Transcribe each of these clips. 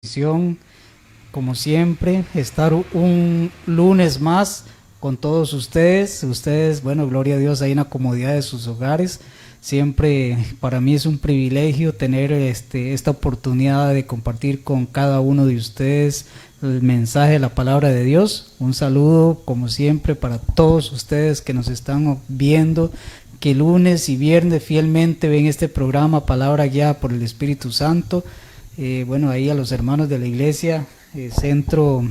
bendición, como siempre, estar un lunes más con todos ustedes. Ustedes, bueno, gloria a Dios, ahí en la comodidad de sus hogares. Siempre para mí es un privilegio tener esta oportunidad de compartir con cada uno de ustedes el mensaje de la palabra de Dios. Un saludo, como siempre, para todos ustedes que nos están viendo, que lunes y viernes fielmente ven este programa Palabra Guiada por el Espíritu Santo. Bueno, ahí a los hermanos de la iglesia, Centro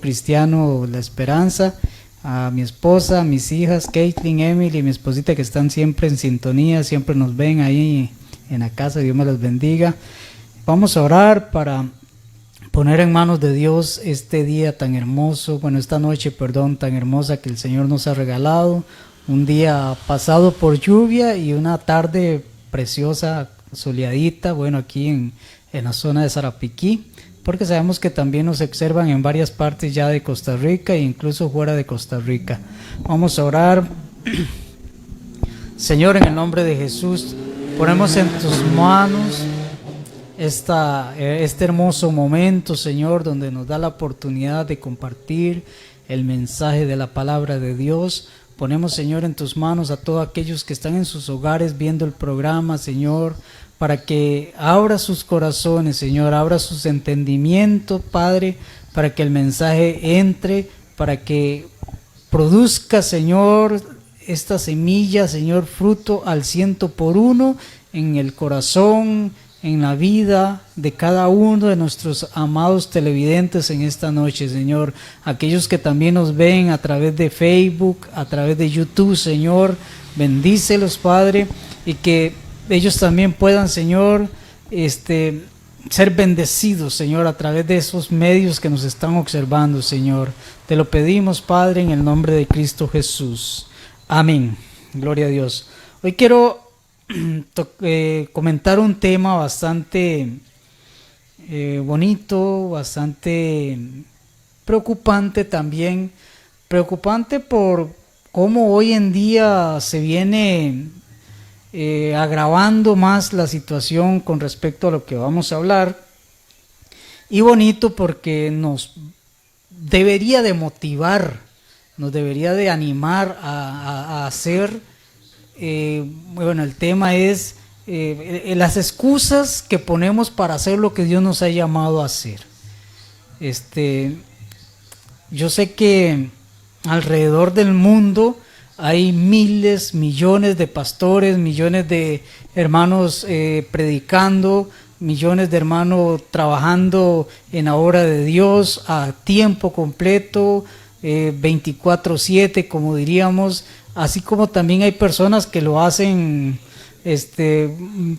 Cristiano La Esperanza, a mi esposa, a mis hijas, Caitlin, Emily, mi esposita, que están siempre en sintonía, siempre nos ven ahí en la casa. Dios me los bendiga. Vamos a orar para poner en manos de Dios este día tan hermoso, esta noche, tan hermosa que el Señor nos ha regalado. Un día pasado por lluvia y una tarde preciosa, soleadita, aquí en la zona de Sarapiquí, porque sabemos que también nos observan en varias partes ya de Costa Rica e incluso fuera de Costa Rica. Vamos a orar. Señor, en el nombre de Jesús, ponemos en tus manos este hermoso momento, Señor, donde nos da la oportunidad de compartir el mensaje de la palabra de Dios. Ponemos, Señor, en tus manos a todos aquellos que están en sus hogares viendo el programa, Señor, para que abra sus corazones, Señor, abra sus entendimientos, Padre, para que el mensaje entre, para que produzca, Señor, esta semilla, Señor, fruto al 100 por 1 en el corazón, en la vida de cada uno de nuestros amados televidentes en esta noche, Señor. Aquellos que también nos ven a través de Facebook, a través de YouTube, Señor, bendícelos, Padre, y que ellos también puedan, Señor, ser bendecidos, Señor, a través de esos medios que nos están observando, Señor. Te lo pedimos, Padre, en el nombre de Cristo Jesús. Amén. Gloria a Dios. Hoy quiero comentar un tema bastante bonito, bastante preocupante también. Preocupante por cómo hoy en día se viene agravando más la situación con respecto a lo que vamos a hablar, y bonito porque nos debería de motivar, nos debería de animar a hacer. El tema es las excusas que ponemos para hacer lo que Dios nos ha llamado a hacer. Yo sé que alrededor del mundo hay miles, millones de pastores, millones de hermanos predicando, millones de hermanos trabajando en la obra de Dios a tiempo completo, 24/7, como diríamos, así como también hay personas que lo hacen,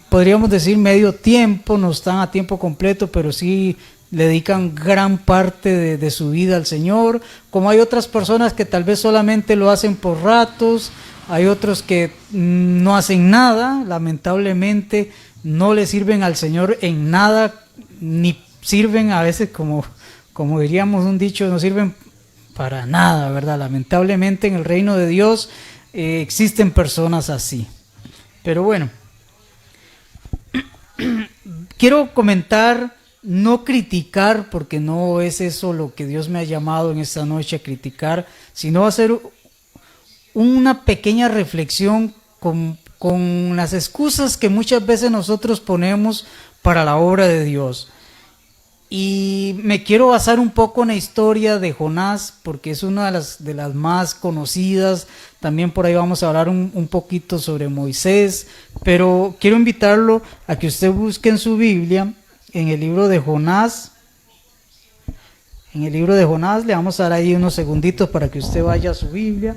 podríamos decir medio tiempo, no están a tiempo completo, pero sí le dedican gran parte de su vida al Señor. Como hay otras personas que tal vez solamente lo hacen por ratos, hay otros que no hacen nada, lamentablemente no le sirven al Señor en nada, ni sirven a veces, como diríamos un dicho, no sirven para nada, ¿verdad? Lamentablemente en el reino de Dios existen personas así. Pero bueno, quiero comentar, no criticar, porque no es eso lo que Dios me ha llamado en esta noche a criticar, sino hacer una pequeña reflexión con las excusas que muchas veces nosotros ponemos para la obra de Dios. Y me quiero basar un poco en la historia de Jonás, porque es una de las más conocidas. También por ahí vamos a hablar un poquito sobre Moisés, pero quiero invitarlo a que usted busque en su Biblia, en el libro de Jonás. En el libro de Jonás le vamos a dar ahí unos segunditos para que usted vaya a su Biblia.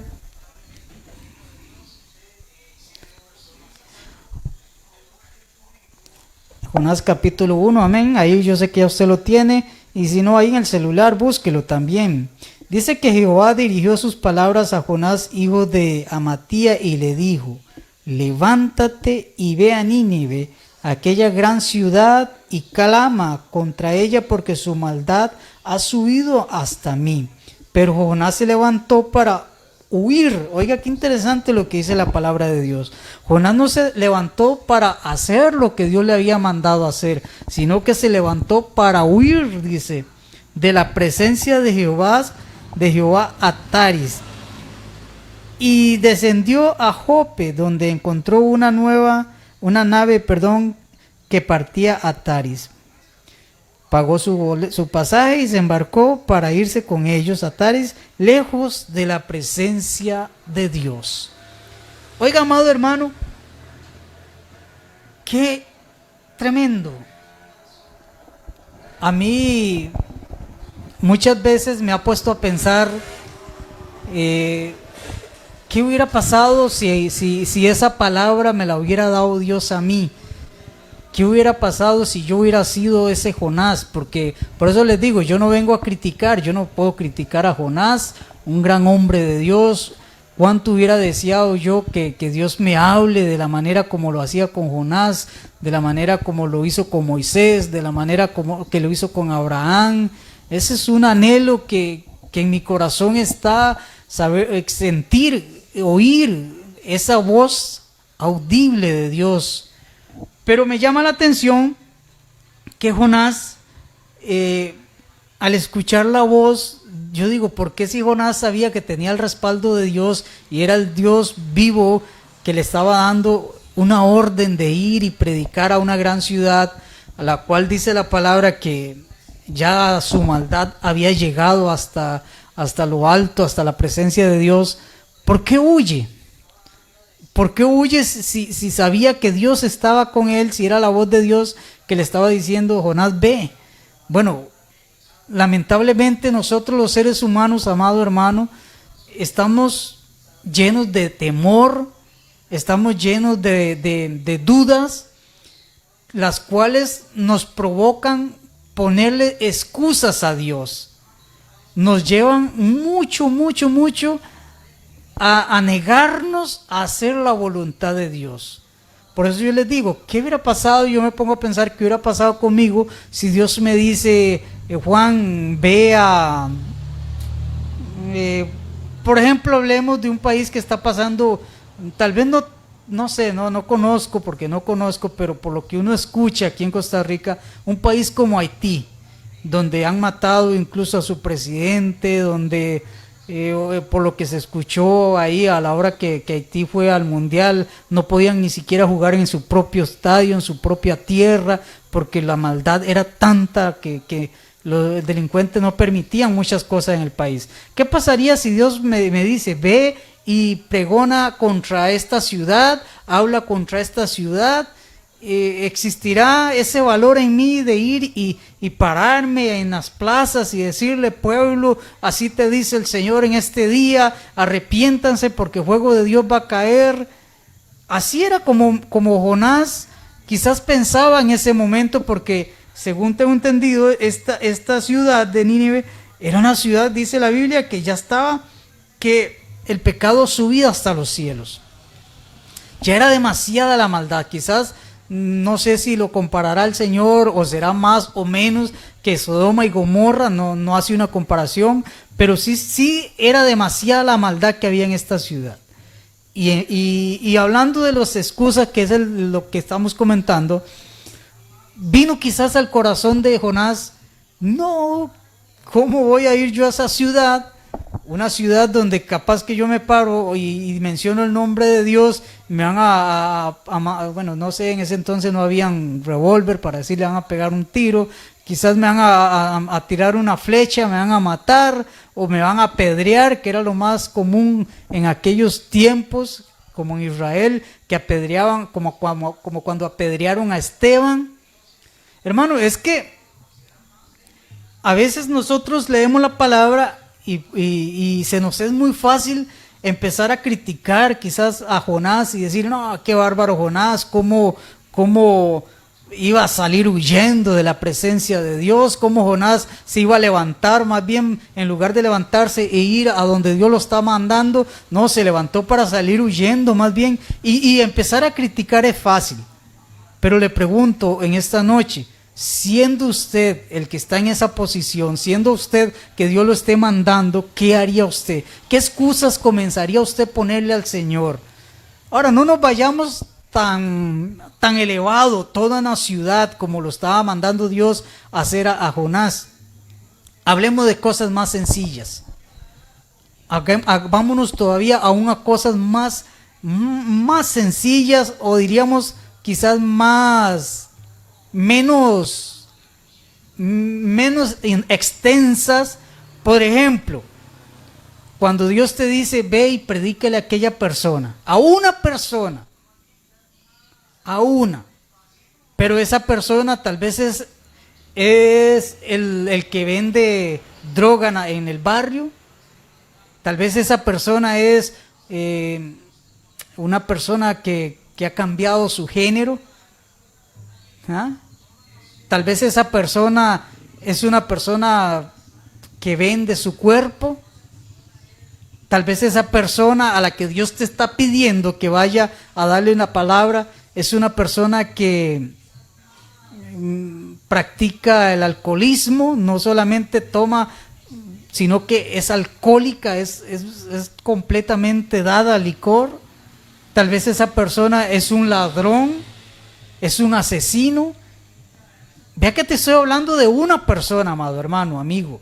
Jonás capítulo 1, amén. Ahí yo sé que ya usted lo tiene, y si no, ahí en el celular búsquelo también. Dice que Jehová dirigió sus palabras a Jonás, hijo de Amatía, y le dijo: levántate y ve a Nínive, aquella gran ciudad, y clama contra ella, porque su maldad ha subido hasta mí. Pero Jonás se levantó para huir. Oiga, qué interesante lo que dice la palabra de Dios. Jonás no se levantó para hacer lo que Dios le había mandado hacer, sino que se levantó para huir, dice, de la presencia de Jehová a Taris. Y descendió a Jope, donde encontró una nave, que partía a Taris. Pagó su pasaje y se embarcó para irse con ellos a Taris, lejos de la presencia de Dios. Oiga, amado hermano, qué tremendo. A mí muchas veces me ha puesto a pensar qué hubiera pasado si esa palabra me la hubiera dado Dios a mí. ¿Qué hubiera pasado si yo hubiera sido ese Jonás? Porque por eso les digo, yo no vengo a criticar, yo no puedo criticar a Jonás, un gran hombre de Dios. ¿Cuánto hubiera deseado yo que Dios me hable de la manera como lo hacía con Jonás, de la manera como lo hizo con Moisés, de la manera como que lo hizo con Abraham? Ese es un anhelo que en mi corazón está, sentir, oír esa voz audible de Dios. Pero me llama la atención que Jonás, al escuchar la voz, yo digo, ¿por qué si Jonás sabía que tenía el respaldo de Dios y era el Dios vivo que le estaba dando una orden de ir y predicar a una gran ciudad, a la cual dice la palabra que ya su maldad había llegado hasta lo alto, hasta la presencia de Dios? ¿Por qué huye? ¿Por qué huye si sabía que Dios estaba con él, si era la voz de Dios que le estaba diciendo, Jonás, ve? Bueno, lamentablemente nosotros los seres humanos, amado hermano, estamos llenos de temor, estamos llenos de dudas, las cuales nos provocan ponerle excusas a Dios. Nos llevan mucho a negarnos a hacer la voluntad de Dios. Por eso yo les digo, ¿qué hubiera pasado? Yo me pongo a pensar qué hubiera pasado conmigo si Dios me dice, Juan, ve a... por ejemplo, hablemos de un país que está pasando, tal vez no sé, no conozco, pero por lo que uno escucha aquí en Costa Rica, un país como Haití, donde han matado incluso a su presidente, donde... por lo que se escuchó ahí a la hora que Haití fue al mundial, no podían ni siquiera jugar en su propio estadio, en su propia tierra, porque la maldad era tanta que los delincuentes no permitían muchas cosas en el país. ¿Qué pasaría si Dios me dice, ve y pregona contra esta ciudad, habla contra esta ciudad? ¿Existirá ese valor en mí de ir y pararme en las plazas y decirle, pueblo, así te dice el Señor en este día, arrepiéntanse porque fuego de Dios va a caer? Así era como Jonás quizás pensaba en ese momento, porque según tengo entendido, esta ciudad de Nínive era una ciudad, dice la Biblia, que ya estaba, que el pecado subía hasta los cielos. Ya era demasiada la maldad. Quizás no sé si lo comparará el Señor o será más o menos que Sodoma y Gomorra, no hace una comparación, pero sí era demasiada la maldad que había en esta ciudad. Y hablando de las excusas, que es lo que estamos comentando, vino quizás al corazón de Jonás, no, ¿cómo voy a ir yo a esa ciudad? Una ciudad donde capaz que yo me paro y menciono el nombre de Dios, me van bueno, no sé, en ese entonces no habían revólver para decirle van a pegar un tiro, quizás me van a tirar una flecha, me van a matar o me van a apedrear, que era lo más común en aquellos tiempos, como en Israel, que apedreaban, como cuando apedrearon a Esteban. Hermano, es que a veces nosotros leemos la palabra y se nos es muy fácil empezar a criticar quizás a Jonás y decir, no, qué bárbaro Jonás, cómo iba a salir huyendo de la presencia de Dios, cómo Jonás se iba a levantar, más bien en lugar de levantarse e ir a donde Dios lo está mandando, no, se levantó para salir huyendo más bien, y empezar a criticar es fácil. Pero le pregunto en esta noche, siendo usted el que está en esa posición, siendo usted que Dios lo esté mandando, ¿qué haría usted? ¿Qué excusas comenzaría usted a ponerle al Señor? Ahora, no nos vayamos tan elevado, toda una ciudad como lo estaba mandando Dios a hacer a Jonás. Hablemos de cosas más sencillas. Vámonos todavía a cosas más sencillas, o diríamos quizás menos extensas. Por ejemplo, cuando Dios te dice, ve y predícale a aquella persona, a una persona, pero esa persona tal vez es el que vende droga en el barrio. Tal vez esa persona es una persona que ha cambiado su género. ¿Ah? Tal vez esa persona es una persona que vende su cuerpo. Tal vez esa persona a la que Dios te está pidiendo que vaya a darle una palabra es una persona que practica el alcoholismo, no solamente toma, sino que es alcohólica, es completamente dada al licor. Tal vez esa persona es un ladrón, es un asesino. Vea que te estoy hablando de una persona, amado hermano, amigo.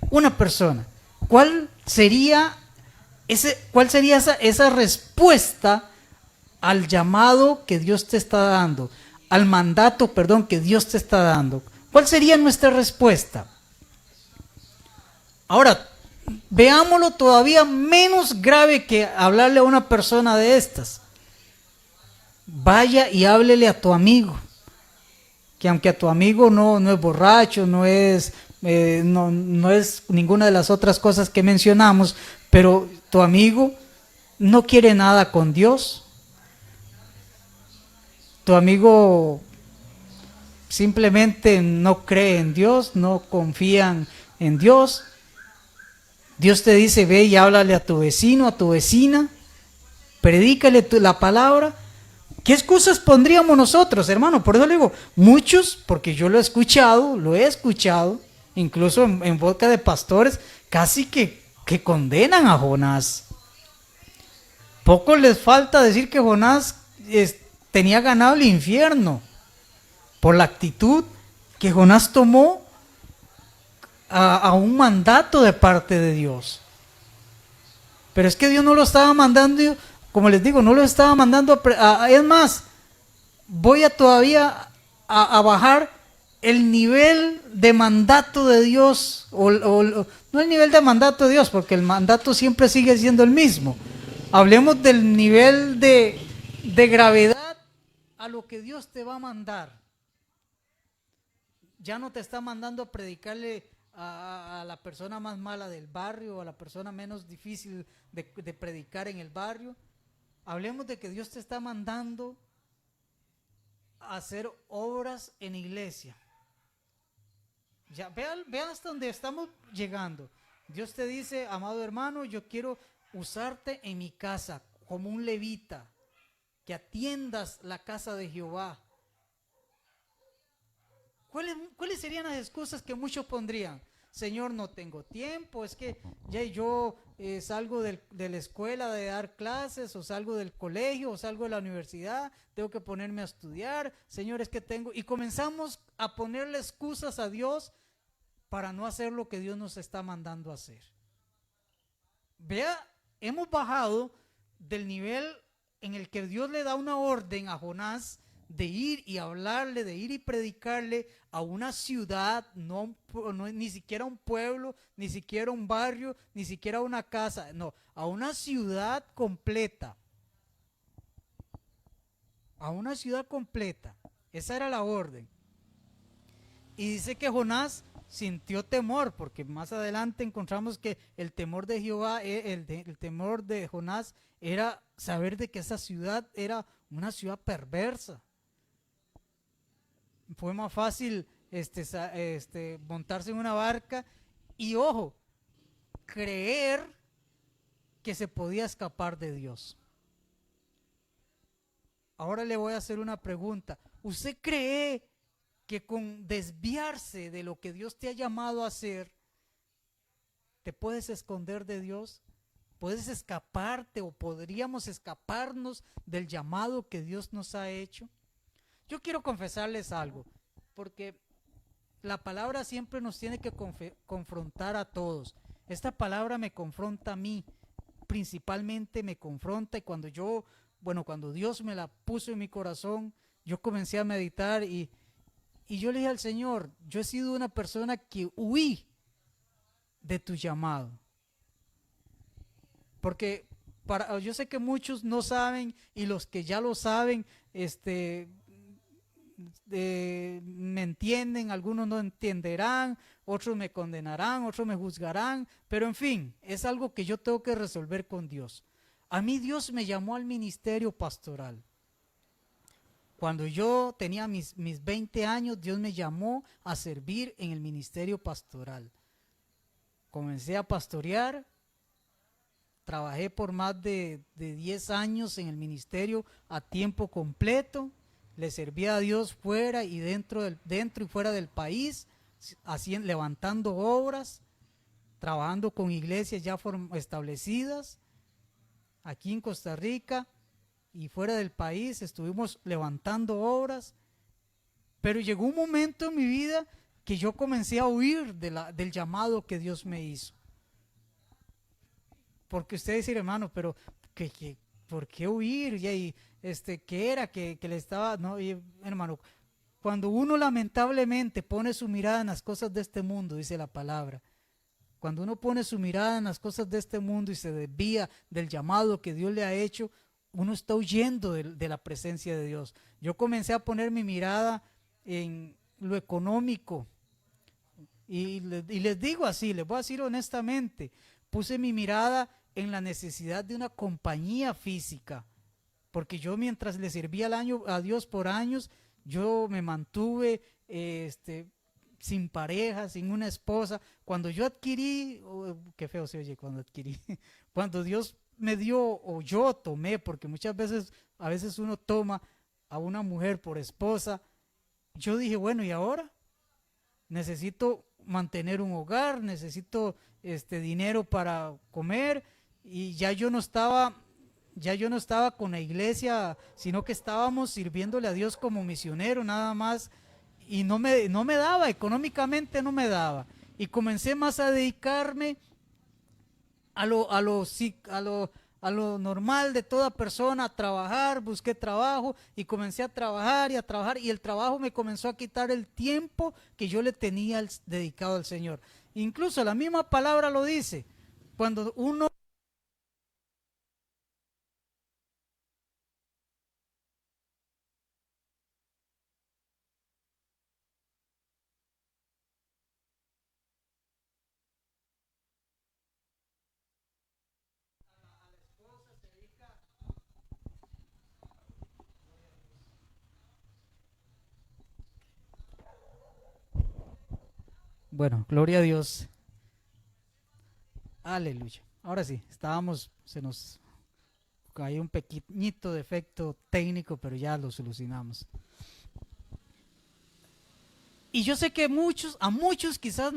Una persona. ¿Cuál sería esa respuesta al llamado que Dios te está dando? Al mandato, perdón, que Dios te está dando. ¿Cuál sería nuestra respuesta? Ahora, veámoslo todavía menos grave que hablarle a una persona de estas. Vaya y háblele a tu amigo. Que aunque a tu amigo no es borracho, no es ninguna de las otras cosas que mencionamos, pero tu amigo no quiere nada con Dios. Tu amigo simplemente no cree en Dios, no confían en Dios. Dios te dice, ve y háblale a tu vecino, a tu vecina, predícale la palabra. ¿Qué excusas pondríamos nosotros, hermano? Por eso le digo, muchos, porque yo lo he escuchado, incluso en boca de pastores, casi que condenan a Jonás. Poco les falta decir que Jonás tenía ganado el infierno por la actitud que Jonás tomó a un mandato de parte de Dios. Pero es que Dios no lo estaba mandando, como les digo, no lo estaba mandando es más, voy a todavía a bajar el nivel de mandato de Dios, no el nivel de mandato de Dios, porque el mandato siempre sigue siendo el mismo. Hablemos del nivel de gravedad a lo que Dios te va a mandar. Ya no te está mandando a predicarle a la persona más mala del barrio, o a la persona menos difícil de predicar en el barrio. Hablemos de que Dios te está mandando a hacer obras en iglesia. Ya, vean hasta dónde estamos llegando. Dios te dice, amado hermano, yo quiero usarte en mi casa como un levita, que atiendas la casa de Jehová. ¿Cuáles serían las excusas que muchos pondrían? Señor, no tengo tiempo, es que ya yo salgo de la escuela de dar clases, o salgo del colegio, o salgo de la universidad, tengo que ponerme a estudiar. Señor, es que tengo... Y comenzamos a ponerle excusas a Dios para no hacer lo que Dios nos está mandando a hacer. Vea, hemos bajado del nivel en el que Dios le da una orden a Jonás de ir y hablarle, de ir y predicarle a una ciudad, ni siquiera un pueblo, ni siquiera un barrio, ni siquiera una casa, no, a una ciudad completa. A una ciudad completa. Esa era la orden. Y dice que Jonás sintió temor, porque más adelante encontramos que el temor de Jehová, el temor de Jonás era saber de que esa ciudad era una ciudad perversa. Fue más fácil montarse en una barca y, ojo, creer que se podía escapar de Dios. Ahora le voy a hacer una pregunta. ¿Usted cree que con desviarse de lo que Dios te ha llamado a hacer, te puedes esconder de Dios, puedes escaparte o podríamos escaparnos del llamado que Dios nos ha hecho. Yo quiero confesarles algo, porque la palabra siempre nos tiene que confrontar a todos. Esta palabra me confronta a mí, principalmente me confronta, y cuando Dios me la puso en mi corazón, yo comencé a meditar y yo le dije al Señor, yo he sido una persona que huí de tu llamado. Porque yo sé que muchos no saben, y los que ya lo saben, me entienden, algunos no entenderán, otros me condenarán, otros me juzgarán, pero en fin, es algo que yo tengo que resolver con Dios. A mí Dios me llamó al ministerio pastoral. Cuando yo tenía mis 20 años, Dios me llamó a servir en el ministerio pastoral. Comencé a pastorear, trabajé por más de 10 años en el ministerio a tiempo completo. Le servía a Dios fuera y dentro y fuera del país, levantando obras, trabajando con iglesias ya establecidas. Aquí en Costa Rica y fuera del país estuvimos levantando obras. Pero llegó un momento en mi vida que yo comencé a huir del llamado que Dios me hizo. Porque usted dice, hermano, pero ¿por qué huir? Y ¿qué era que le estaba? No, hermano, cuando uno lamentablemente pone su mirada en las cosas de este mundo, dice la palabra, cuando uno pone su mirada en las cosas de este mundo y se desvía del llamado que Dios le ha hecho, uno está huyendo de la presencia de Dios. Yo comencé a poner mi mirada en lo económico y les digo así, les voy a decir honestamente, puse mi mirada en la necesidad de una compañía física, porque yo mientras le servía a Dios por años, yo me mantuve sin pareja, sin una esposa. Cuando yo adquirí, qué feo se oye cuando adquirí, cuando Dios me dio o yo tomé, porque a veces uno toma a una mujer por esposa, yo dije, bueno, ¿y ahora? Necesito mantener un hogar, necesito dinero para comer, y ya yo no estaba con la iglesia, sino que estábamos sirviéndole a Dios como misionero nada más, y no me daba, económicamente no me daba, y comencé más a dedicarme a lo normal de toda persona, a trabajar. Busqué trabajo y comencé a trabajar, y el trabajo me comenzó a quitar el tiempo que yo le tenía dedicado al Señor. Incluso la misma palabra lo dice, cuando uno... Bueno, gloria a Dios. Aleluya. Ahora sí, se nos cayó un pequeñito defecto técnico, pero ya lo solucionamos. Y yo sé que a muchos quizás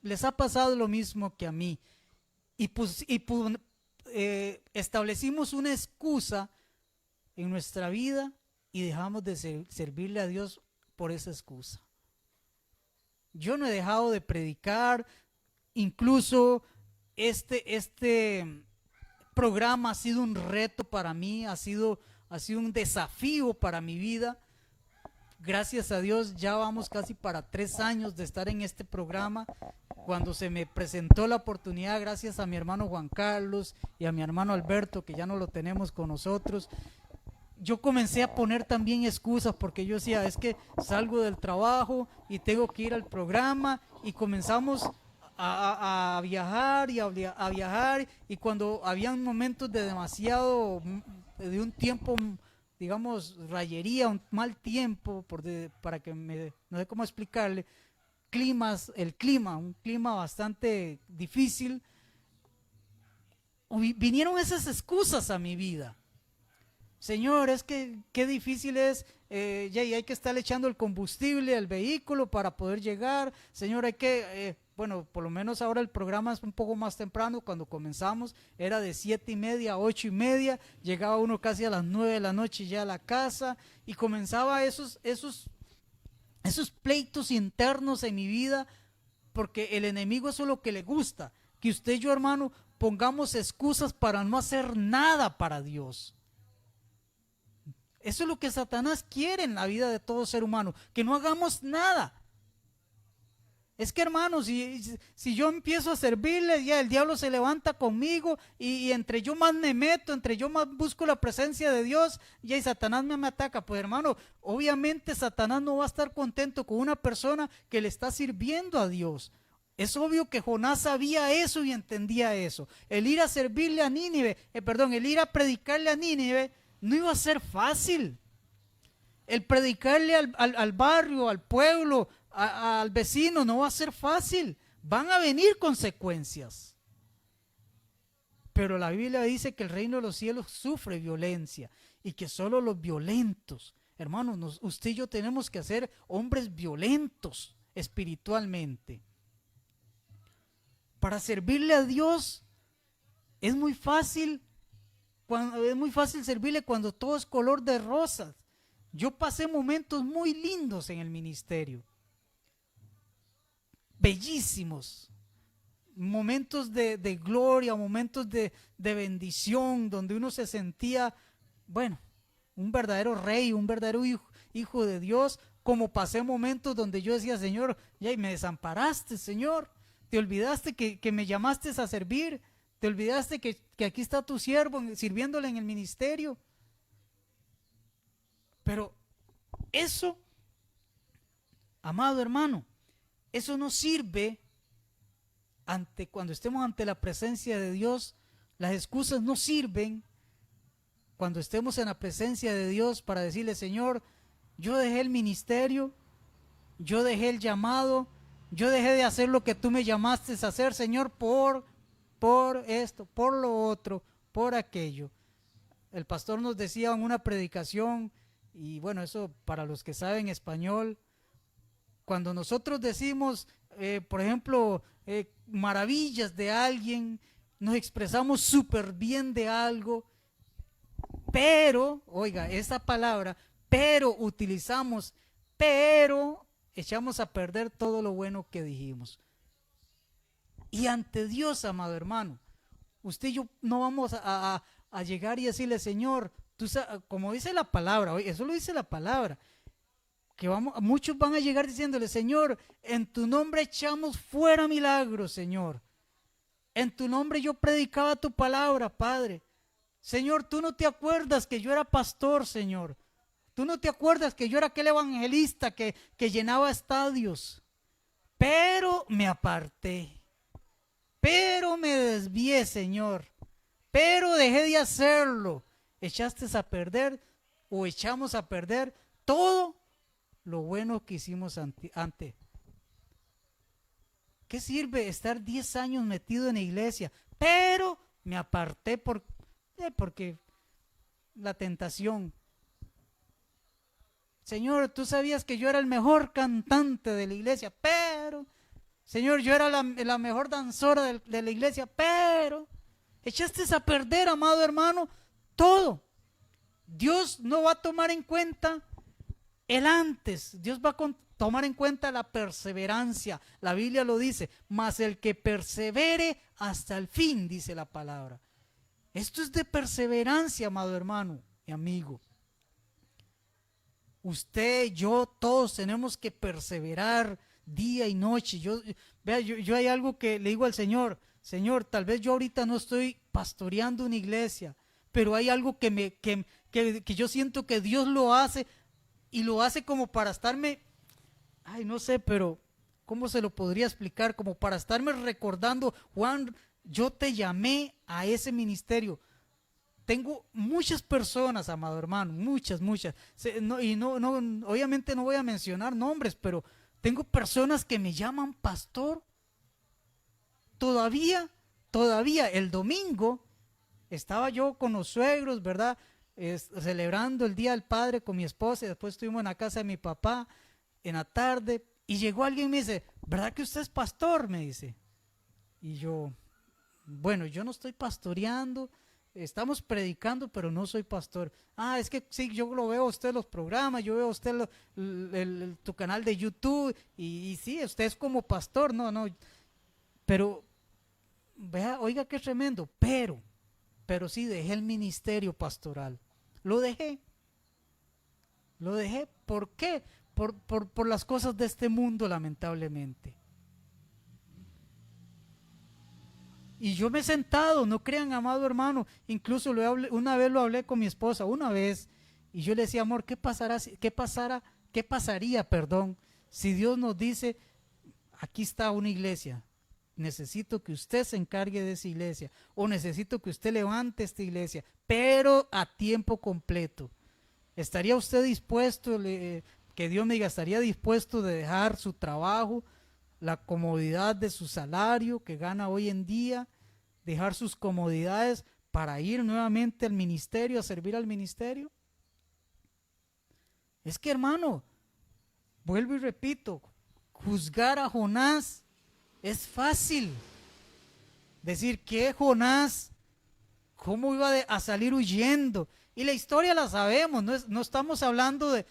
les ha pasado lo mismo que a mí. Establecimos una excusa en nuestra vida y dejamos de servirle a Dios por esa excusa. Yo no he dejado de predicar, incluso este programa ha sido un reto para mí, ha sido un desafío para mi vida. Gracias a Dios ya vamos casi para 3 años de estar en este programa. Cuando se me presentó la oportunidad, gracias a mi hermano Juan Carlos y a mi hermano Alberto, que ya no lo tenemos con nosotros, yo comencé a poner también excusas, porque yo decía, es que salgo del trabajo y tengo que ir al programa, y comenzamos a viajar y a viajar, y cuando habían momentos de un tiempo, digamos, rayería, un mal tiempo, para que no sé cómo explicarle, un clima bastante difícil, vinieron esas excusas a mi vida. Señor, es que qué difícil es, ya y hay que estar echando el combustible al vehículo para poder llegar. Señor, hay que, bueno, por lo menos ahora el programa es un poco más temprano. Cuando comenzamos era de 7:30 a 8:30. Llegaba uno casi a las 9 de la noche ya a la casa y comenzaba esos pleitos internos en mi vida, porque el enemigo eso es lo que le gusta, que usted y yo, hermano, pongamos excusas para no hacer nada para Dios. Eso es lo que Satanás quiere en la vida de todo ser humano, que no hagamos nada. Es que, hermanos, si yo empiezo a servirle, ya el diablo se levanta conmigo y entre yo más me meto, entre yo más busco la presencia de Dios, ya y Satanás me ataca. Pues, hermano, obviamente Satanás no va a estar contento con una persona que le está sirviendo a Dios. Es obvio que Jonás sabía eso y entendía eso. El ir a servirle a Nínive, el ir a predicarle a Nínive no iba a ser fácil. El predicarle al barrio, al pueblo, al vecino, no va a ser fácil. Van a venir consecuencias. Pero la Biblia dice que el reino de los cielos sufre violencia y que solo los violentos, hermanos, usted y yo tenemos que ser hombres violentos espiritualmente. Para servirle a Dios es muy fácil servirle cuando todo es color de rosas. Yo pasé momentos muy lindos en el ministerio, bellísimos, momentos de gloria, momentos de bendición, donde uno se sentía, bueno, un verdadero rey, un verdadero hijo de Dios, como pasé momentos donde yo decía, Señor, ya me desamparaste, Señor, te olvidaste que me llamaste a servir, te olvidaste que aquí está tu siervo sirviéndole en el ministerio. Pero eso, amado hermano, eso no sirve cuando estemos ante la presencia de Dios. Las excusas no sirven cuando estemos en la presencia de Dios para decirle, Señor, yo dejé el ministerio, yo dejé el llamado, yo dejé de hacer lo que tú me llamaste a hacer, Señor, por esto, por lo otro, por aquello. El pastor nos decía en una predicación, y bueno, eso para los que saben español, cuando nosotros decimos, por ejemplo, maravillas de alguien, nos expresamos súper bien de algo, pero, oiga, esa palabra, pero utilizamos, pero echamos a perder todo lo bueno que dijimos. Y ante Dios, amado hermano, usted y yo no vamos a llegar y decirle, Señor, tú sabes, como dice la palabra, eso lo dice la palabra, que muchos van a llegar diciéndole, Señor, en tu nombre echamos fuera milagros, Señor. En tu nombre yo predicaba tu palabra, Padre. Señor, tú no te acuerdas que yo era pastor, Señor. Tú no te acuerdas que yo era aquel evangelista que llenaba estadios. Pero me aparté. Pero me desvié, Señor. Pero dejé de hacerlo. Echaste a perder o echamos a perder todo lo bueno que hicimos antes. ¿Qué sirve estar 10 años metido en la iglesia? Pero me aparté porque la tentación. Señor, tú sabías que yo era el mejor cantante de la iglesia, pero, Señor, yo era la mejor danzora de la iglesia, pero echaste a perder, amado hermano, todo. Dios no va a tomar en cuenta el antes, Dios va a tomar en cuenta la perseverancia. La Biblia lo dice, mas el que persevere hasta el fin, dice la palabra. Esto es de perseverancia, amado hermano y amigo. Usted, yo, todos tenemos que perseverar día y noche. Yo hay algo que le digo al Señor, Señor, tal vez yo ahorita no estoy pastoreando una iglesia, pero hay algo que yo siento que Dios lo hace, y lo hace como para estarme, no sé, pero ¿cómo se lo podría explicar? Como para estarme recordando, Juan, yo te llamé a ese ministerio. Tengo muchas personas, amado hermano, muchas. Obviamente no voy a mencionar nombres, pero tengo personas que me llaman pastor. Todavía el domingo estaba yo con los suegros, ¿verdad? celebrando el Día del Padre con mi esposa y después estuvimos en la casa de mi papá en la tarde y llegó alguien y me dice, ¿verdad que usted es pastor? Me dice. Y yo, bueno, yo no estoy pastoreando, estamos predicando, pero no soy pastor. Ah, es que sí, yo lo veo a usted en los programas, yo veo a usted tu canal de YouTube y sí, usted es como pastor, no, pero vea, oiga qué tremendo, pero sí dejé el ministerio pastoral, lo dejé, ¿por qué? Por las cosas de este mundo, lamentablemente. Y yo me he sentado, no crean, amado hermano, incluso una vez lo hablé con mi esposa, una vez, y yo le decía, amor, qué pasaría, perdón, si Dios nos dice, aquí está una iglesia, necesito que usted se encargue de esa iglesia, o necesito que usted levante esta iglesia, pero a tiempo completo? ¿Estaría usted dispuesto, que Dios me diga, estaría dispuesto de dejar su trabajo, la comodidad de su salario que gana hoy en día, dejar sus comodidades para ir nuevamente al ministerio, a servir al ministerio? Es que, hermano, vuelvo y repito, juzgar a Jonás es fácil. Decir que Jonás, ¿cómo iba a salir huyendo? Y la historia la sabemos, no estamos hablando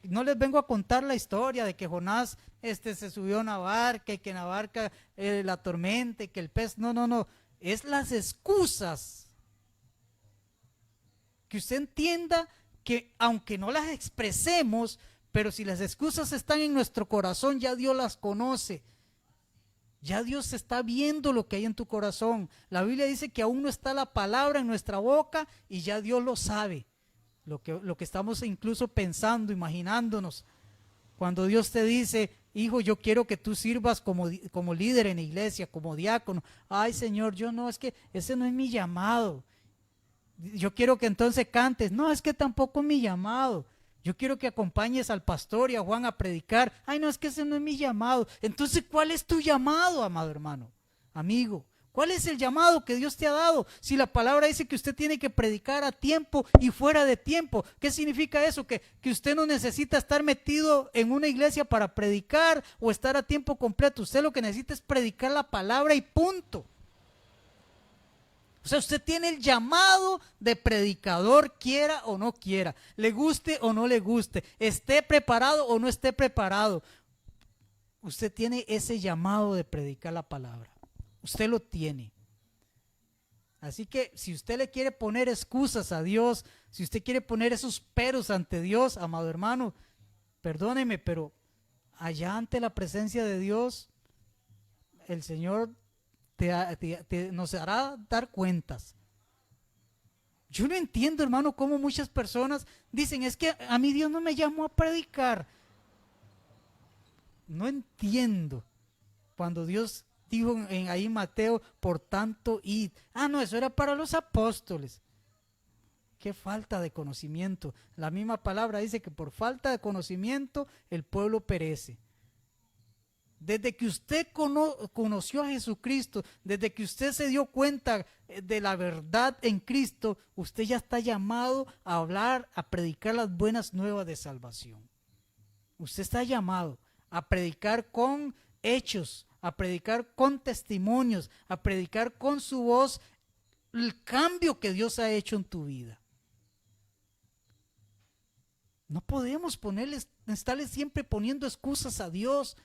no les vengo a contar la historia de que Jonás se subió a una barca y que en la barca la tormenta y que el pez, no, es las excusas. Que usted entienda que aunque no las expresemos, pero si las excusas están en nuestro corazón, ya Dios las conoce. Ya Dios está viendo lo que hay en tu corazón. La Biblia dice que aún no está la palabra en nuestra boca y ya Dios lo sabe. Lo que estamos incluso pensando, imaginándonos. Cuando Dios te dice, hijo, yo quiero que tú sirvas como líder en la iglesia, como diácono. Ay, Señor, yo no, es que ese no es mi llamado. Yo quiero que entonces cantes. No, es que tampoco es mi llamado. Yo quiero que acompañes al pastor y a Juan a predicar. Ay, no, es que ese no es mi llamado. Entonces, ¿cuál es tu llamado, amado hermano, amigo? ¿Cuál es el llamado que Dios te ha dado? Si la palabra dice que usted tiene que predicar a tiempo y fuera de tiempo, ¿qué significa eso? Que usted no necesita estar metido en una iglesia para predicar o estar a tiempo completo. Usted lo que necesita es predicar la palabra y punto. O sea, usted tiene el llamado de predicador, quiera o no quiera, le guste o no le guste, esté preparado o no esté preparado. Usted tiene ese llamado de predicar la palabra. Usted lo tiene. Así que si usted le quiere poner excusas a Dios, si usted quiere poner esos peros ante Dios, amado hermano, perdóneme, pero allá ante la presencia de Dios, el Señor nos hará dar cuentas. Yo no entiendo, hermano, cómo muchas personas dicen, es que a mí Dios no me llamó a predicar. No entiendo. Cuando Dios dijo ahí en Mateo, por tanto, id. Ah, no, eso era para los apóstoles. Qué falta de conocimiento. La misma palabra dice que por falta de conocimiento el pueblo perece. Desde que usted conoció a Jesucristo, desde que usted se dio cuenta de la verdad en Cristo, usted ya está llamado a hablar, a predicar las buenas nuevas de salvación. Usted está llamado a predicar con hechos, a predicar con testimonios, a predicar con su voz el cambio que Dios ha hecho en tu vida. No podemos estarle siempre poniendo excusas a Dios.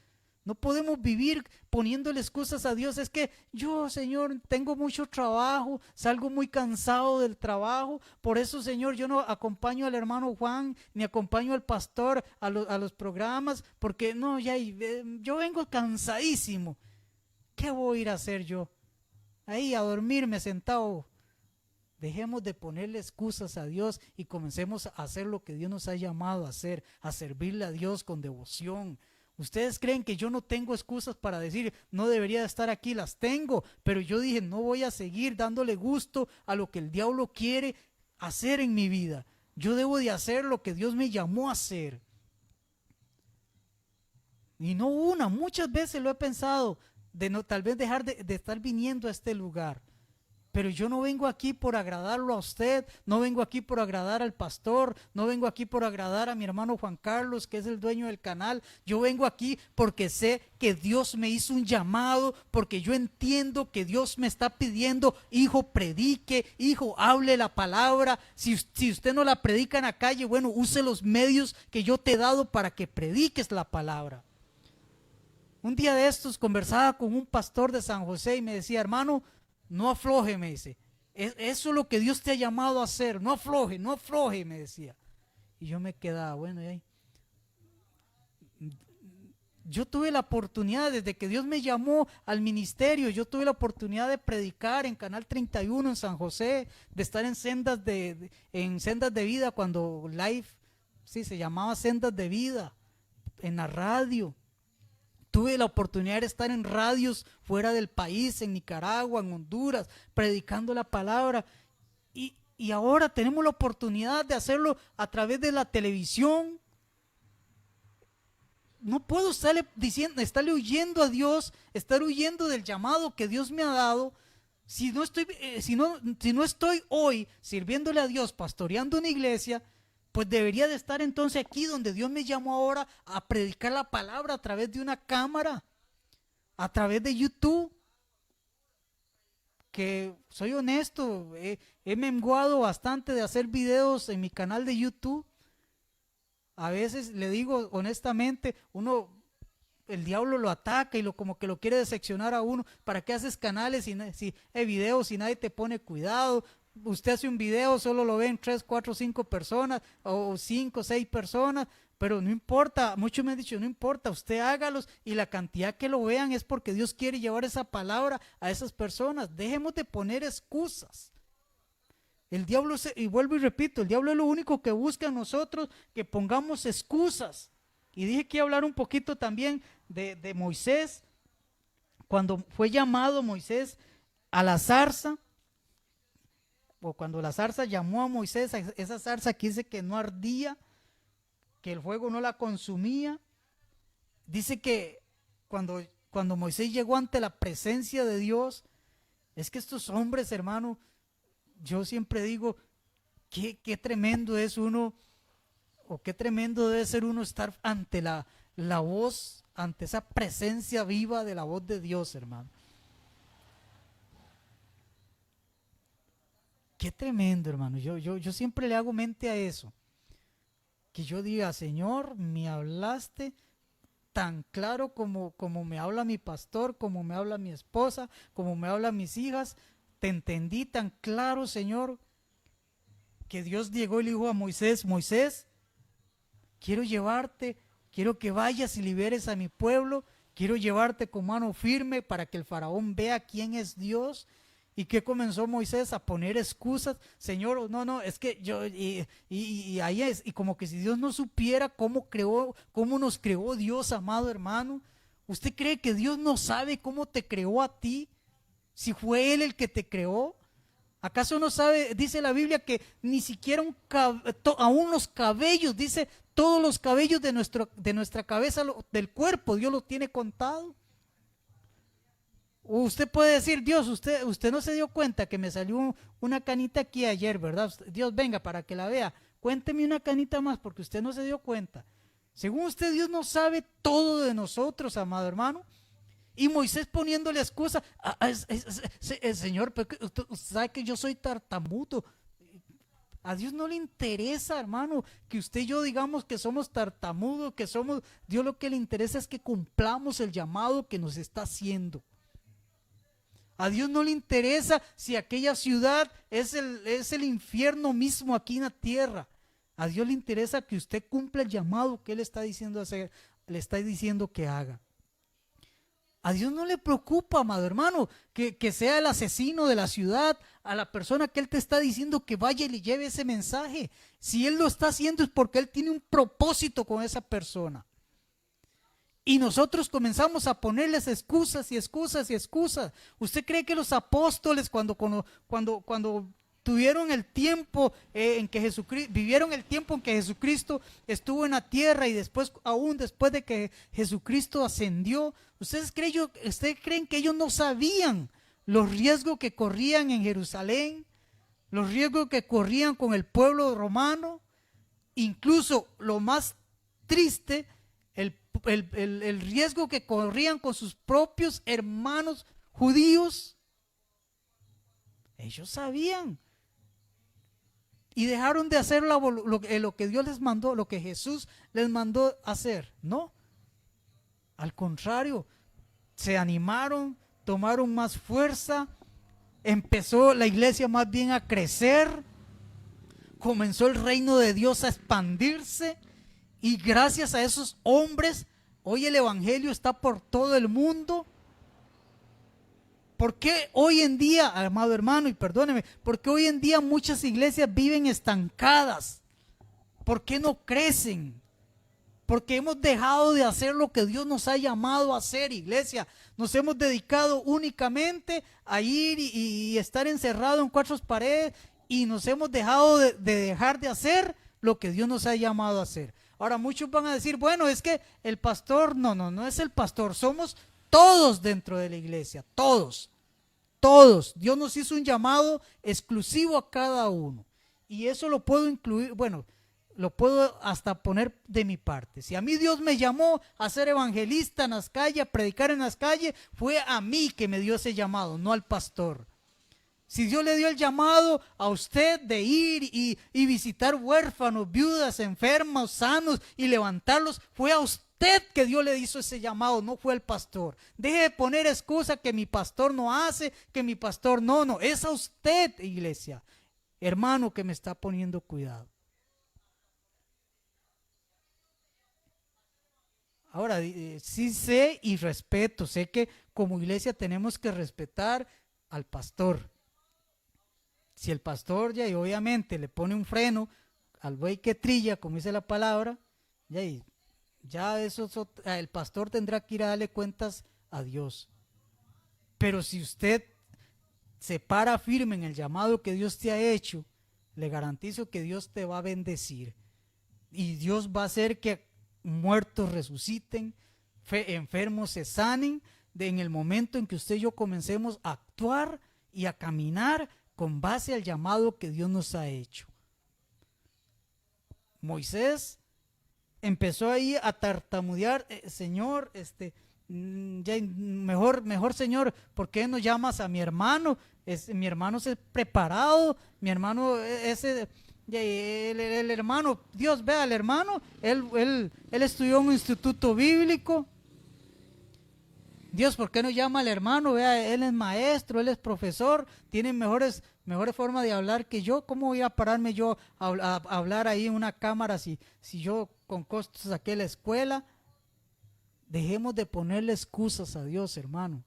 No podemos vivir poniéndole excusas a Dios. Es que yo, Señor, tengo mucho trabajo, salgo muy cansado del trabajo. Por eso, Señor, yo no acompaño al hermano Juan, ni acompaño al pastor a los programas, porque no, yo vengo cansadísimo. ¿Qué voy a ir a hacer yo? Ahí a dormirme sentado. Dejemos de ponerle excusas a Dios y comencemos a hacer lo que Dios nos ha llamado a hacer, a servirle a Dios con devoción. Ustedes creen que yo no tengo excusas para decir no debería de estar aquí, las tengo, pero yo dije no voy a seguir dándole gusto a lo que el diablo quiere hacer en mi vida. Yo debo de hacer lo que Dios me llamó a hacer. Y no muchas veces lo he pensado, de no tal vez dejar de estar viniendo a este lugar. pero yo no vengo aquí por agradarlo a usted, no vengo aquí por agradar al pastor, no vengo aquí por agradar a mi hermano Juan Carlos, que es el dueño del canal. Yo vengo aquí porque sé que Dios me hizo un llamado, porque yo entiendo que Dios me está pidiendo, hijo, predique, hijo, hable la palabra. Si usted no la predica en la calle, bueno, use los medios que yo te he dado para que prediques la palabra. Un día de estos conversaba con un pastor de San José y me decía, hermano, no afloje, me dice, eso es lo que Dios te ha llamado a hacer, no afloje, no afloje, me decía. Y yo me quedaba, bueno, y ahí. Yo tuve la oportunidad, desde que Dios me llamó al ministerio, yo tuve la oportunidad de predicar en Canal 31 en San José, de estar en sendas de vida, cuando Life, sí, se llamaba Sendas de Vida, en la radio. Tuve la oportunidad de estar en radios fuera del país, en Nicaragua, en Honduras, predicando la palabra. Y ahora tenemos la oportunidad de hacerlo a través de la televisión. No puedo estarle huyendo a Dios, estar huyendo del llamado que Dios me ha dado. Si no estoy hoy sirviéndole a Dios, pastoreando una iglesia, pues debería de estar entonces aquí donde Dios me llamó ahora a predicar la palabra a través de una cámara, a través de YouTube. Que soy honesto, he menguado bastante de hacer videos en mi canal de YouTube. A veces le digo honestamente, el diablo lo ataca y como que lo quiere decepcionar a uno. ¿Para qué haces canales videos si nadie te pone cuidado? Usted hace un video, solo lo ven 3, 4, 5 personas o 5, 6 personas, pero no importa, muchos me han dicho, no importa, usted hágalos y la cantidad que lo vean es porque Dios quiere llevar esa palabra a esas personas. Dejemos de poner excusas. El diablo, y vuelvo y repito, el diablo es lo único que busca a nosotros, que pongamos excusas. Y dije que iba a hablar un poquito también de Moisés, cuando fue llamado Moisés a la zarza, o cuando la zarza llamó a Moisés, esa zarza que dice que no ardía, que el fuego no la consumía. Dice que cuando Moisés llegó ante la presencia de Dios, es que estos hombres, hermano, yo siempre digo, qué tremendo es uno, o qué tremendo debe ser uno estar ante la voz, ante esa presencia viva de la voz de Dios, hermano. Qué tremendo, hermano. Yo siempre le hago mente a eso. Que yo diga, Señor, me hablaste tan claro como me habla mi pastor, como me habla mi esposa, como me hablan mis hijas. Te entendí tan claro, Señor, que Dios llegó y le dijo a Moisés, Moisés, quiero llevarte, quiero que vayas y liberes a mi pueblo, quiero llevarte con mano firme para que el faraón vea quién es Dios. ¿Y qué comenzó Moisés? A poner excusas. Señor, no, es que yo, y ahí es, y como que si Dios no supiera cómo nos creó Dios, amado hermano. ¿Usted cree que Dios no sabe cómo te creó a ti? Si fue Él el que te creó. ¿Acaso no sabe? Dice la Biblia que ni siquiera aún los cabellos, dice, todos los cabellos de nuestra cabeza, del cuerpo, Dios los tiene contado. Usted puede decir, Dios, usted no se dio cuenta que me salió una canita aquí ayer, ¿verdad? Dios, venga para que la vea. Cuénteme una canita más porque usted no se dio cuenta. Según usted, Dios no sabe todo de nosotros, amado hermano. Y Moisés poniéndole excusa, Señor, pero usted sabe que yo soy tartamudo. A Dios no le interesa, hermano, que usted y yo digamos que somos tartamudos, Dios lo que le interesa es que cumplamos el llamado que nos está haciendo. A Dios no le interesa si aquella ciudad es el infierno mismo aquí en la tierra. A Dios le interesa que usted cumpla el llamado que Él está diciendo hacer, le está diciendo que haga. A Dios no le preocupa, amado hermano, que sea el asesino de la ciudad, a la persona que Él te está diciendo que vaya y le lleve ese mensaje. Si Él lo está haciendo es porque Él tiene un propósito con esa persona. Y nosotros comenzamos a ponerles excusas y excusas y excusas. ¿Usted cree que los apóstoles cuando tuvieron el tiempo en que Jesucristo, vivieron el tiempo en que Jesucristo estuvo en la tierra y aún después de que Jesucristo ascendió, ¿ustedes creen que ellos no sabían los riesgos que corrían en Jerusalén, los riesgos que corrían con el pueblo romano, incluso lo más triste, el riesgo que corrían con sus propios hermanos judíos. Ellos sabían y dejaron de hacer lo que Dios les mandó, lo que Jesús les mandó hacer. No, al contrario, se animaron, tomaron más fuerza, empezó la iglesia más bien a crecer, comenzó el reino de Dios a expandirse, y gracias a esos hombres hoy el evangelio está por todo el mundo. ¿Por qué hoy en día, amado hermano, y perdóneme, por qué hoy en día muchas iglesias viven estancadas? ¿Por qué no crecen? Porque hemos dejado de hacer lo que Dios nos ha llamado a hacer, iglesia. Nos hemos dedicado únicamente a ir y estar encerrados en cuatro paredes, y nos hemos dejado de dejar de hacer lo que Dios nos ha llamado a hacer. Ahora muchos van a decir, bueno, es que el pastor, no es el pastor, somos todos dentro de la iglesia, todos. Dios nos hizo un llamado exclusivo a cada uno, y eso lo puedo incluir, bueno, lo puedo hasta poner de mi parte. Si a mí Dios me llamó a ser evangelista en las calles, a predicar en las calles, fue a mí que me dio ese llamado, no al pastor. Si Dios le dio el llamado a usted de ir y visitar huérfanos, viudas, enfermos, sanos y levantarlos, fue a usted que Dios le hizo ese llamado, no fue al pastor. Deje de poner excusa que mi pastor no hace, que mi pastor no, es a usted, iglesia, hermano, que me está poniendo cuidado. Ahora, sí sé y respeto, sé que como iglesia tenemos que respetar al pastor. Si el pastor ya y obviamente le pone un freno al buey que trilla, como dice la palabra, ya eso el pastor tendrá que ir a darle cuentas a Dios. Pero si usted se para firme en el llamado que Dios te ha hecho, le garantizo que Dios te va a bendecir, y Dios va a hacer que muertos resuciten, enfermos se sanen, en el momento en que usted y yo comencemos a actuar y a caminar con base al llamado que Dios nos ha hecho. Moisés empezó ahí a tartamudear, Señor, mejor Señor, ¿por qué no llamas a mi hermano? Mi hermano es preparado, mi hermano el hermano, Dios ve al hermano, él estudió en un instituto bíblico. Dios, ¿por qué no llama al hermano? Vea, él es maestro, él es profesor, tiene mejores formas de hablar que yo. ¿Cómo voy a pararme yo a hablar ahí en una cámara si yo con costos saqué la escuela? Dejemos de ponerle excusas a Dios, hermano.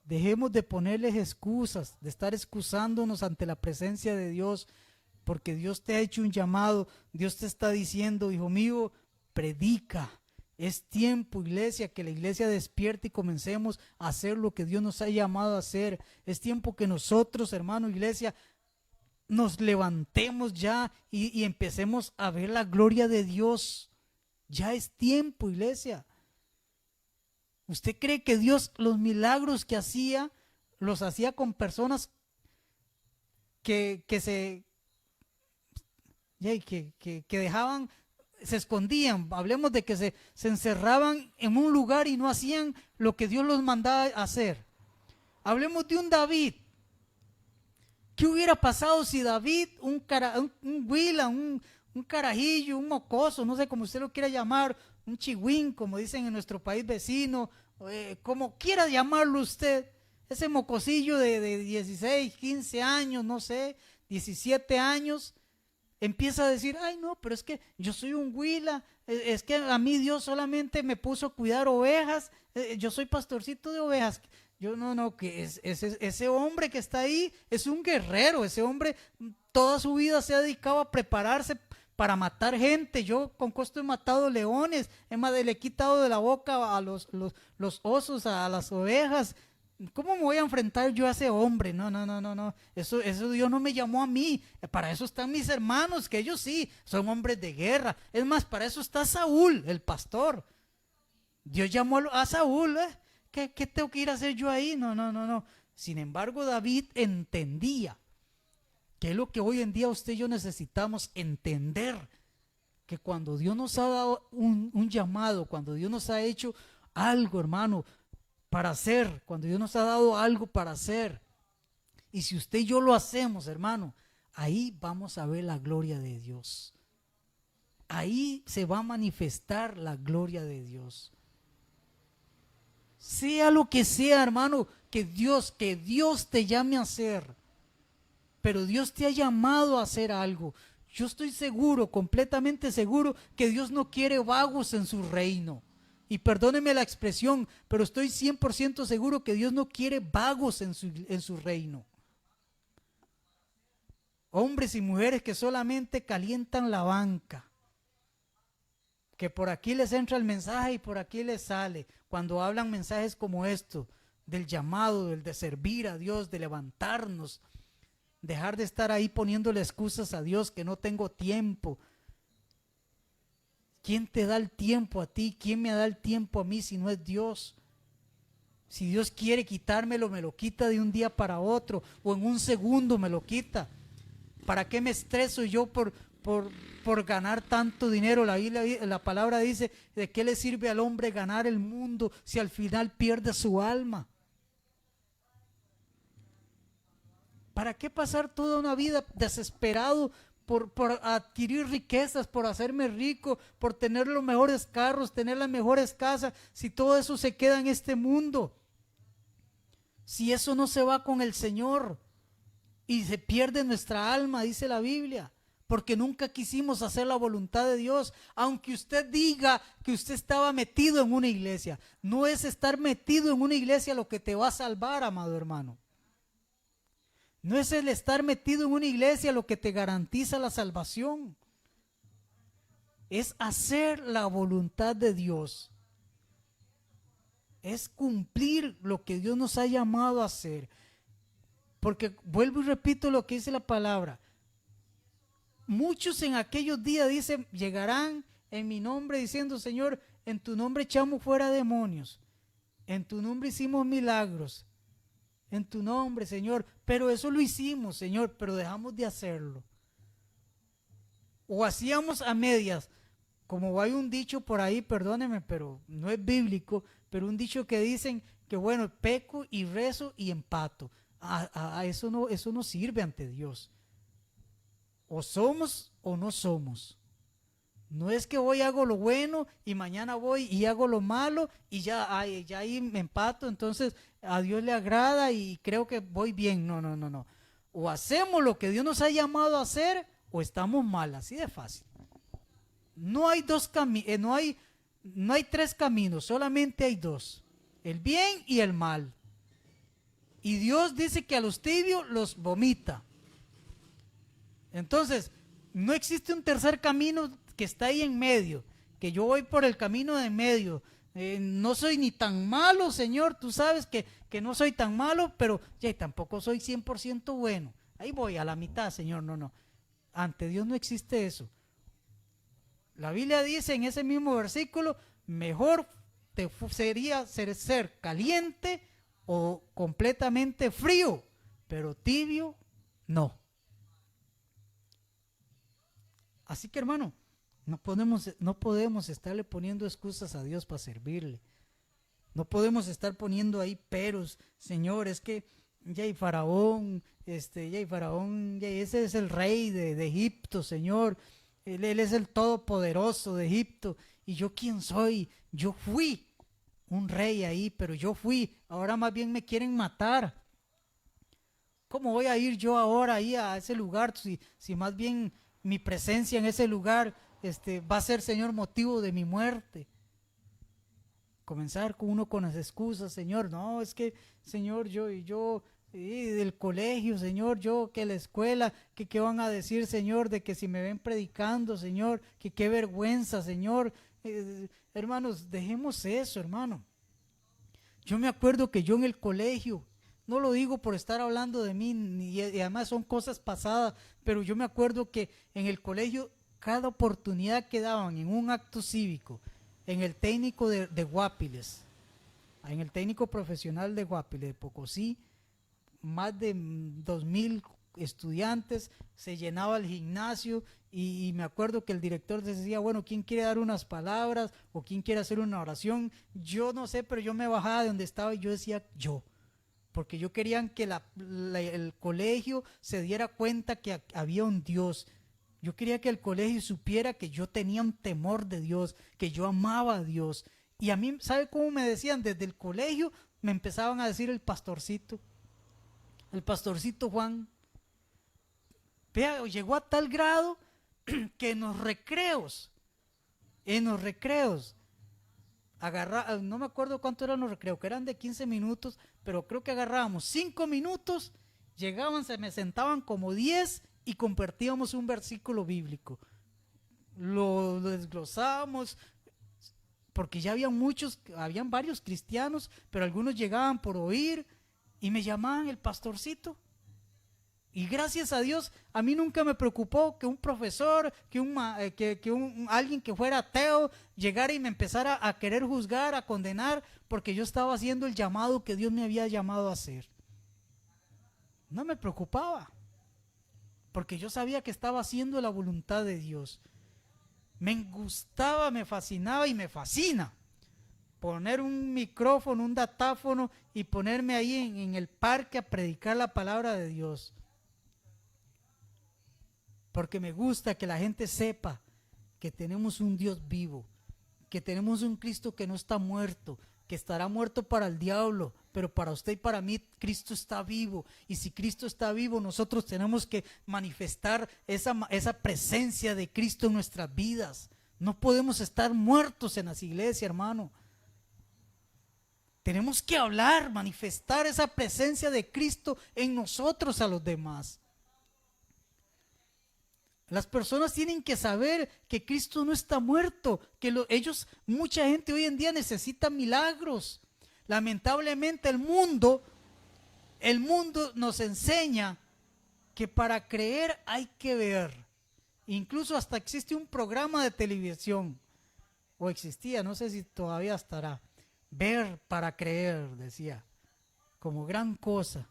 Dejemos de ponerles excusas, de estar excusándonos ante la presencia de Dios, porque Dios te ha hecho un llamado. Dios te está diciendo, hijo mío, predica. Es tiempo, iglesia, que la iglesia despierte y comencemos a hacer lo que Dios nos ha llamado a hacer. Es tiempo que nosotros, hermano, iglesia, nos levantemos ya y empecemos a ver la gloria de Dios. Ya es tiempo, iglesia. ¿Usted cree que Dios los milagros que hacía, los hacía con personas que dejaban, se escondían? Hablemos de que se encerraban en un lugar y no hacían lo que Dios los mandaba a hacer. Hablemos de un David. ¿Qué hubiera pasado si David, un huila, un carajillo, un mocoso, no sé cómo usted lo quiera llamar, un chihuín, como dicen en nuestro país vecino, como quiera llamarlo usted, ese mocosillo de 16, 15 años, no sé, 17 años, empieza a decir, ay no, pero es que yo soy un huila, es que a mí Dios solamente me puso a cuidar ovejas, yo soy pastorcito de ovejas. Yo no, que ese hombre que está ahí es un guerrero. Ese hombre toda su vida se ha dedicado a prepararse para matar gente. Yo con costo he matado leones, le he quitado de la boca a los osos, a las ovejas. ¿Cómo me voy a enfrentar yo a ese hombre? No. Eso Dios no me llamó a mí. Para eso están mis hermanos, que ellos sí son hombres de guerra. Es más, para eso está Saúl, el pastor. Dios llamó a Saúl, ¿qué tengo que ir a hacer yo ahí? No, no, no, no. Sin embargo, David entendía, que es lo que hoy en día usted y yo necesitamos entender, que cuando Dios nos ha dado un llamado, cuando Dios nos ha hecho algo, hermano, para hacer, cuando Dios nos ha dado algo para hacer, y si usted y yo lo hacemos, hermano, ahí vamos a ver la gloria de Dios. Ahí se va a manifestar la gloria de Dios. Sea lo que sea, hermano, que Dios te llame a hacer, pero Dios te ha llamado a hacer algo. Yo estoy seguro, completamente seguro, que Dios no quiere vagos en su reino. Y perdóneme la expresión, pero estoy 100% seguro que Dios no quiere vagos en su reino. Hombres y mujeres que solamente calientan la banca, que por aquí les entra el mensaje y por aquí les sale, cuando hablan mensajes como estos, del llamado, del de servir a Dios, de levantarnos, dejar de estar ahí poniéndole excusas a Dios, que no tengo tiempo. ¿Quién te da el tiempo a ti? ¿Quién me da el tiempo a mí si no es Dios? Si Dios quiere quitármelo, me lo quita de un día para otro, o en un segundo me lo quita. ¿Para qué me estreso yo por ganar tanto dinero? La palabra dice, ¿de qué le sirve al hombre ganar el mundo si al final pierde su alma? ¿Para qué pasar toda una vida desesperado por adquirir riquezas, por hacerme rico, por tener los mejores carros, tener las mejores casas, si todo eso se queda en este mundo? Si eso no se va con el Señor y se pierde nuestra alma, dice la Biblia, porque nunca quisimos hacer la voluntad de Dios. Aunque usted diga que usted estaba metido en una iglesia, no es estar metido en una iglesia lo que te va a salvar, amado hermano. No es el estar metido en una iglesia lo que te garantiza la salvación. Es hacer la voluntad de Dios. Es cumplir lo que Dios nos ha llamado a hacer. Porque vuelvo y repito lo que dice la palabra. Muchos en aquellos días dicen, llegarán en mi nombre diciendo, Señor, en tu nombre echamos fuera demonios. En tu nombre hicimos milagros. En tu nombre, Señor, pero eso lo hicimos, Señor, pero dejamos de hacerlo. O hacíamos a medias, como hay un dicho por ahí, perdóneme, pero no es bíblico, pero un dicho que dicen que bueno, peco y rezo y empato. Eso no sirve ante Dios. O somos o no somos. No es que hoy hago lo bueno y mañana voy y hago lo malo y ya ahí me empato, entonces a Dios le agrada y creo que voy bien. No, no, no, no. O hacemos lo que Dios nos ha llamado a hacer o estamos mal, así de fácil. No hay no hay tres caminos, solamente hay dos, el bien y el mal. Y Dios dice que a los tibios los vomita. Entonces, no existe un tercer camino que está ahí en medio, que yo voy por el camino de en medio. No soy ni tan malo, Señor, tú sabes que no soy tan malo, pero ya tampoco soy 100% bueno. Ahí voy a la mitad, Señor, no. Ante Dios no existe eso. La Biblia dice en ese mismo versículo, mejor te sería ser caliente o completamente frío, pero tibio no. Así que, hermano, no podemos estarle poniendo excusas a Dios para servirle. No podemos estar poniendo ahí peros, Señor, es que ya hay Faraón, ya ese es el rey de Egipto, Señor. Él es el todopoderoso de Egipto. ¿Y yo quién soy? Yo fui un rey ahí, pero yo fui. Ahora más bien me quieren matar. ¿Cómo voy a ir yo ahora ahí a ese lugar si más bien mi presencia en ese lugar va a ser, Señor, motivo de mi muerte? Comenzar con uno con las excusas, Señor, no, es que, Señor, yo del colegio, Señor, que la escuela, que qué van a decir, Señor, de que si me ven predicando, Señor, que qué vergüenza, Señor. Hermanos, dejemos eso, hermano. Yo me acuerdo que yo en el colegio, no lo digo por estar hablando de mí, y además son cosas pasadas, pero yo me acuerdo que en el colegio, cada oportunidad que daban en un acto cívico, en el técnico de Guapiles, en el técnico profesional de Guapile, de Pocosí, más de 2000 estudiantes, se llenaba el gimnasio y me acuerdo que el director decía, bueno, ¿quién quiere dar unas palabras o quién quiere hacer una oración? Yo no sé, pero yo me bajaba de donde estaba y yo decía yo, porque yo quería que el colegio se diera cuenta que había un Dios. Yo quería que el colegio supiera que yo tenía un temor de Dios, que yo amaba a Dios. Y a mí, ¿sabe cómo me decían? Desde el colegio me empezaban a decir el pastorcito Juan. Vea, llegó a tal grado que en los recreos, no me acuerdo cuánto eran los recreos, que eran de 15 minutos, pero creo que agarrábamos 5 minutos, llegaban, se me sentaban como 10 y compartíamos un versículo bíblico. Lo desglosábamos, porque ya habían varios cristianos, pero algunos llegaban por oír y me llamaban el pastorcito. Y gracias a Dios, a mí nunca me preocupó que un profesor, alguien que fuera ateo, llegara y me empezara a querer juzgar, a condenar, porque yo estaba haciendo el llamado que Dios me había llamado a hacer. No me preocupaba, porque yo sabía que estaba haciendo la voluntad de Dios. Me gustaba, me fascinaba y me fascina poner un micrófono, un datáfono y ponerme ahí en el parque a predicar la palabra de Dios. Porque me gusta que la gente sepa que tenemos un Dios vivo, que tenemos un Cristo que no está muerto, que estará muerto para el diablo, pero para usted y para mí Cristo está vivo. Y si Cristo está vivo, nosotros tenemos que manifestar esa presencia de Cristo en nuestras vidas. No podemos estar muertos en las iglesias, hermano. Tenemos que hablar, manifestar esa presencia de Cristo en nosotros a los demás. Las personas tienen que saber que Cristo no está muerto, que mucha gente hoy en día necesita milagros. Lamentablemente el mundo nos enseña que para creer hay que ver. Incluso hasta existe un programa de televisión, o existía, no sé si todavía estará. Ver para creer, decía, como gran cosa.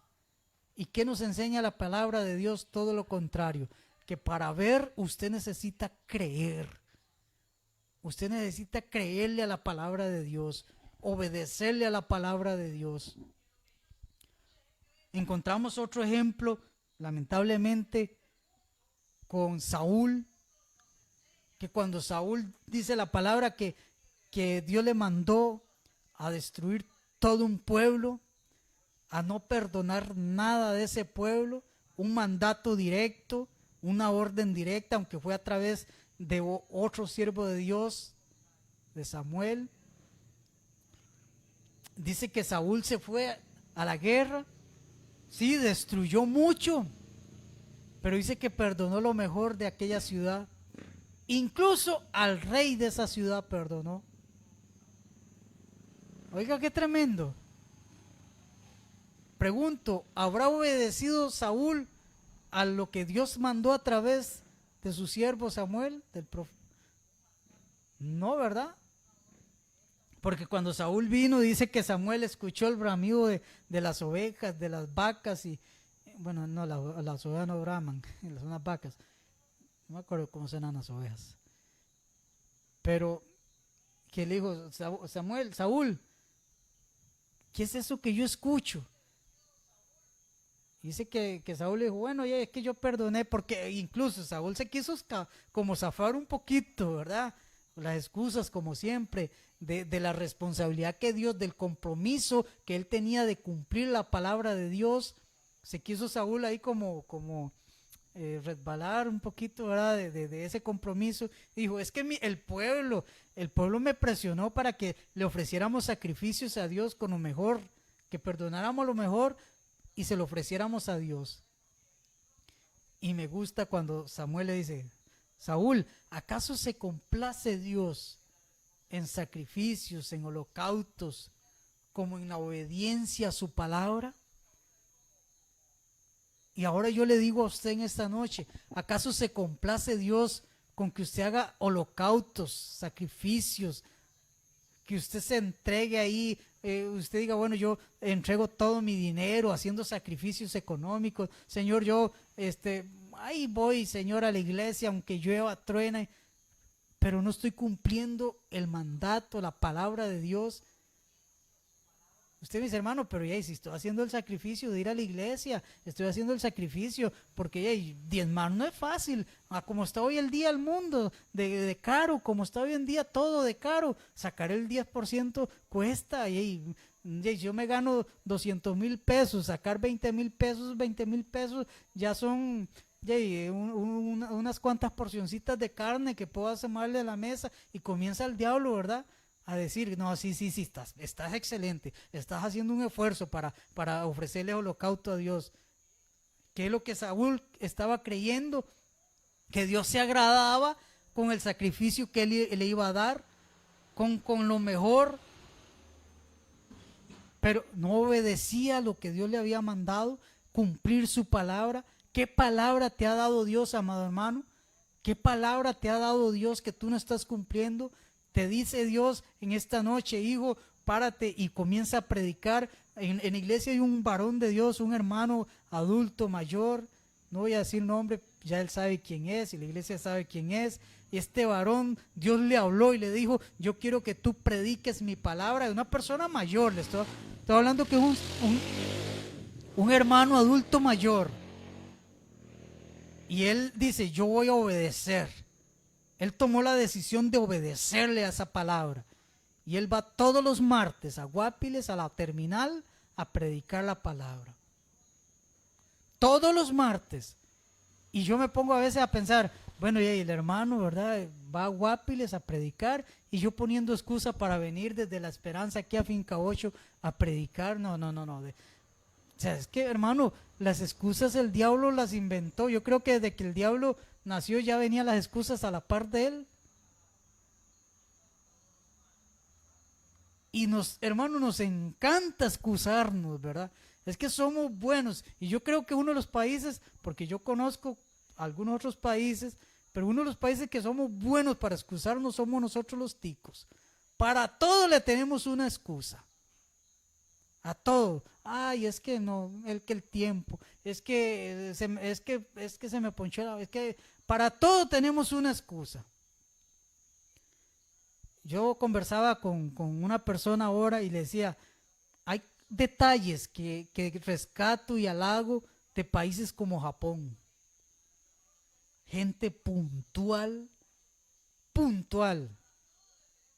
¿Y qué nos enseña la palabra de Dios? Todo lo contrario, que para ver usted necesita creer. Usted necesita creerle a la palabra de Dios, obedecerle a la palabra de Dios. Encontramos otro ejemplo, lamentablemente, con Saúl, que cuando Saúl dice la palabra que Dios le mandó a destruir todo un pueblo, a no perdonar nada de ese pueblo, un mandato directo, una orden directa, aunque fue a través de otro siervo de Dios, de Samuel. Dice que Saúl se fue a la guerra, sí, destruyó mucho, pero dice que perdonó lo mejor de aquella ciudad. Incluso al rey de esa ciudad perdonó. Oiga, qué tremendo. Pregunto, ¿habrá obedecido Saúl a lo que Dios mandó a través de su siervo Samuel, del profeta? No, ¿verdad? Porque cuando Saúl vino, dice que Samuel escuchó el bramido de las ovejas, de las vacas y... Bueno, no, las ovejas no braman, son las vacas. No me acuerdo cómo suenan las ovejas. Pero que le dijo Saúl, ¿qué es eso que yo escucho? Dice que Saúl le dijo, bueno, ya es que yo perdoné, porque incluso Saúl se quiso como zafar un poquito, ¿verdad? Las excusas, como siempre, de la responsabilidad que Dios, del compromiso que él tenía de cumplir la palabra de Dios. Se quiso Saúl ahí como resbalar un poquito, ¿verdad? De ese compromiso. Dijo, es que el pueblo me presionó para que le ofreciéramos sacrificios a Dios con lo mejor, que perdonáramos lo mejor y se lo ofreciéramos a Dios. Y me gusta cuando Samuel le dice, Saúl, ¿acaso se complace Dios en sacrificios, en holocaustos, como en la obediencia a su palabra? Y ahora yo le digo a usted en esta noche, ¿acaso se complace Dios con que usted haga holocaustos, sacrificios, que usted se entregue ahí usted diga, bueno, yo entrego todo mi dinero haciendo sacrificios económicos, Señor, yo, ahí voy, Señor, a la iglesia, aunque llueva, truene, pero no estoy cumpliendo el mandato, la palabra de Dios. Usted me dice, hermano, pero ya, si estoy haciendo el sacrificio de ir a la iglesia, estoy haciendo el sacrificio, porque ya, diezmar no es fácil, como está hoy el día el mundo, de caro, como está hoy en día todo de caro, sacar el 10% cuesta, y yo me gano 200,000 pesos, sacar 20,000 pesos, ya son unas cuantas porcioncitas de carne que puedo asemarle a la mesa, y comienza el diablo, ¿verdad?, a decir, no, sí, estás excelente, estás haciendo un esfuerzo para ofrecerle holocausto a Dios. ¿Qué es lo que Saúl estaba creyendo? Que Dios se agradaba con el sacrificio que él le iba a dar, con lo mejor, pero no obedecía lo que Dios le había mandado, cumplir su palabra. ¿Qué palabra te ha dado Dios, amado hermano? ¿Qué palabra te ha dado Dios que tú no estás cumpliendo? Te dice Dios en esta noche, hijo, párate y comienza a predicar. En la iglesia hay un varón de Dios, un hermano adulto mayor, no voy a decir nombre, ya él sabe quién es y la iglesia sabe quién es. Y este varón, Dios le habló y le dijo, yo quiero que tú prediques mi palabra. De una persona mayor, le estoy hablando que es un hermano adulto mayor. Y él dice, yo voy a obedecer. Él tomó la decisión de obedecerle a esa palabra. Y él va todos los martes a Guapiles, a la terminal, a predicar la palabra. Todos los martes. Y yo me pongo a veces a pensar, bueno, y el hermano, ¿verdad?, va a Guapiles a predicar, y yo poniendo excusa para venir desde La Esperanza aquí a Finca 8 a predicar. No. O sea, es que, hermano, las excusas el diablo las inventó. Yo creo que desde que el diablo nació ya venían las excusas a la par de él. Y hermano, nos encanta excusarnos, ¿verdad? Es que somos buenos. Y yo creo que uno de los países, porque yo conozco algunos otros países, pero uno de los países que somos buenos para excusarnos somos nosotros los ticos. Para todo le tenemos una excusa. A todo. Ay, es que no, el tiempo, es que se me ponchó es que para todo tenemos una excusa. Yo conversaba con una persona ahora y le decía, hay detalles que rescato y halago de países como Japón. Gente puntual.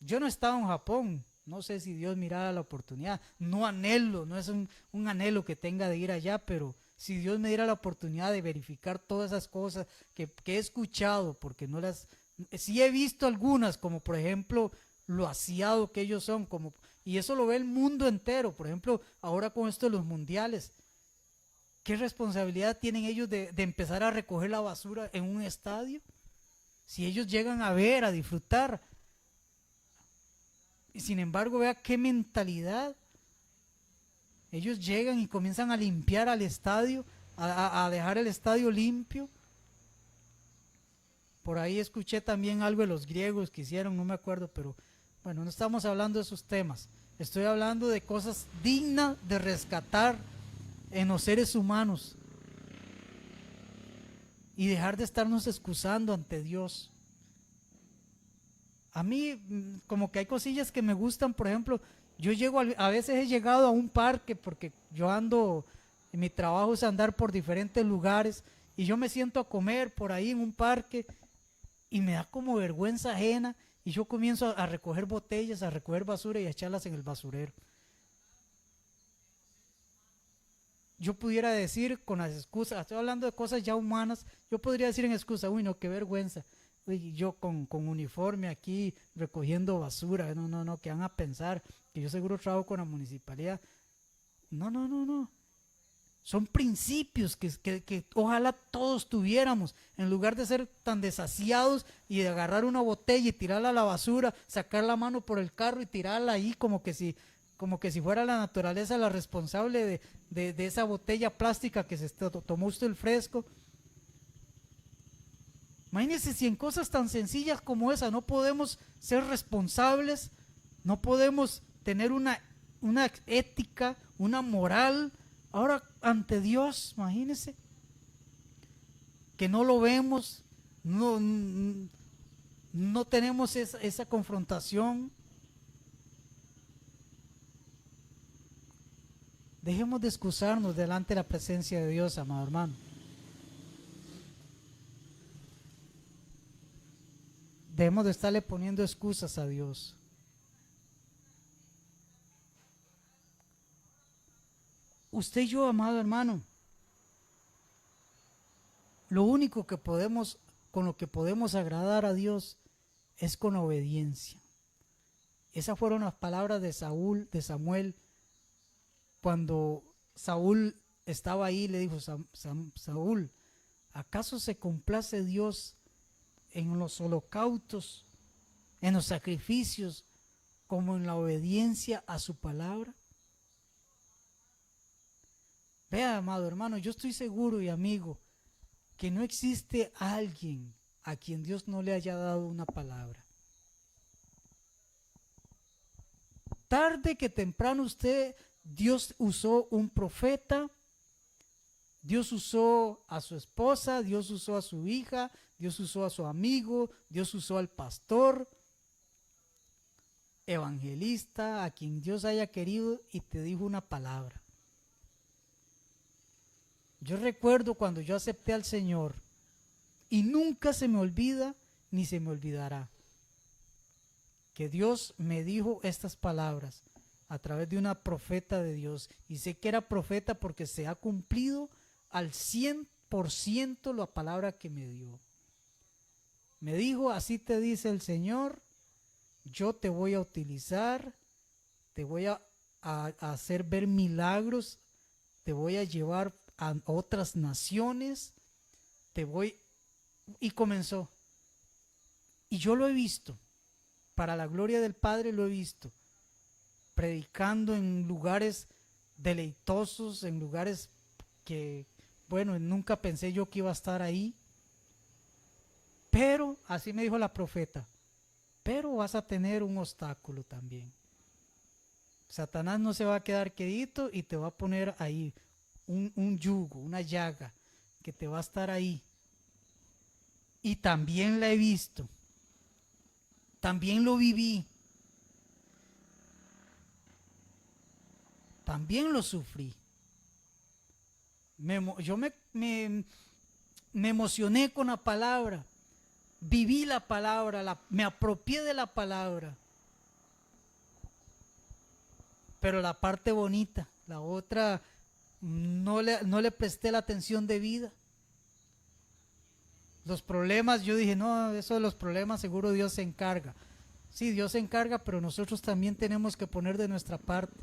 Yo no estaba en Japón. No sé si Dios mirara la oportunidad, no anhelo, no es un anhelo que tenga de ir allá, pero si Dios me diera la oportunidad de verificar todas esas cosas que he escuchado, porque sí he visto algunas, como por ejemplo lo aseado que ellos son, y eso lo ve el mundo entero. Por ejemplo, ahora con esto de los mundiales, ¿qué responsabilidad tienen ellos de empezar a recoger la basura en un estadio? Si ellos llegan a ver, a disfrutar. Y sin embargo, vea qué mentalidad. Ellos llegan y comienzan a limpiar al estadio, a dejar el estadio limpio. Por ahí escuché también algo de los griegos que hicieron, no me acuerdo, pero bueno, no estamos hablando de esos temas. Estoy hablando de cosas dignas de rescatar en los seres humanos y dejar de estarnos excusando ante Dios. A mí como que hay cosillas que me gustan. Por ejemplo, a veces he llegado a un parque, porque yo ando, en mi trabajo es andar por diferentes lugares, y yo me siento a comer por ahí en un parque y me da como vergüenza ajena, y yo comienzo a recoger botellas, a recoger basura y a echarlas en el basurero. Yo pudiera decir con las excusas, estoy hablando de cosas ya humanas, yo podría decir en excusa, uy, no, qué vergüenza. Uy, yo con uniforme aquí recogiendo basura, no, que van a pensar que yo seguro trabajo con la municipalidad. No. Son principios que ojalá todos tuviéramos, en lugar de ser tan desasiados y de agarrar una botella y tirarla a la basura, sacar la mano por el carro y tirarla ahí como que si fuera la naturaleza la responsable de esa botella plástica que se tomó usted el fresco. Imagínense si en cosas tan sencillas como esa no podemos ser responsables, no podemos tener una una ética, una moral, ahora ante Dios, imagínense, que no lo vemos, no tenemos esa confrontación. Dejemos de excusarnos delante de la presencia de Dios, amado hermano. Debemos de estarle poniendo excusas a Dios. Usted y yo, amado hermano, lo único que podemos, con lo que podemos agradar a Dios es con obediencia. Esas fueron las palabras de Samuel, cuando Saúl estaba ahí, le dijo: Saúl, ¿acaso se complace Dios en los holocaustos, en los sacrificios, como en la obediencia a su palabra? Vea, amado hermano, yo estoy seguro y amigo que no existe alguien a quien Dios no le haya dado una palabra. Tarde que temprano Dios usó un profeta, Dios usó a su esposa, Dios usó a su hija, Dios usó a su amigo, Dios usó al pastor, evangelista, a quien Dios haya querido, y te dijo una palabra. Yo recuerdo cuando yo acepté al Señor, y nunca se me olvida ni se me olvidará, que Dios me dijo estas palabras a través de una profeta de Dios, y sé que era profeta porque se ha cumplido al 100% la palabra que me dio. Me dijo: así te dice el Señor, yo te voy a utilizar, te voy a hacer ver milagros, te voy a llevar a otras naciones, y comenzó. Y yo lo he visto, para la gloria del Padre lo he visto, predicando en lugares deleitosos, en lugares que, bueno, nunca pensé yo que iba a estar ahí. Pero, así me dijo la profeta, pero vas a tener un obstáculo también. Satanás no se va a quedar quedito y te va a poner ahí un yugo, una llaga, que te va a estar ahí. Y también la he visto, también lo viví, también lo sufrí. Yo me emocioné con la palabra, viví la palabra, me apropié de la palabra. Pero la parte bonita, la otra, no le presté la atención debida. Los problemas, yo dije: no, eso de los problemas seguro Dios se encarga. Sí, Dios se encarga, pero nosotros también tenemos que poner de nuestra parte.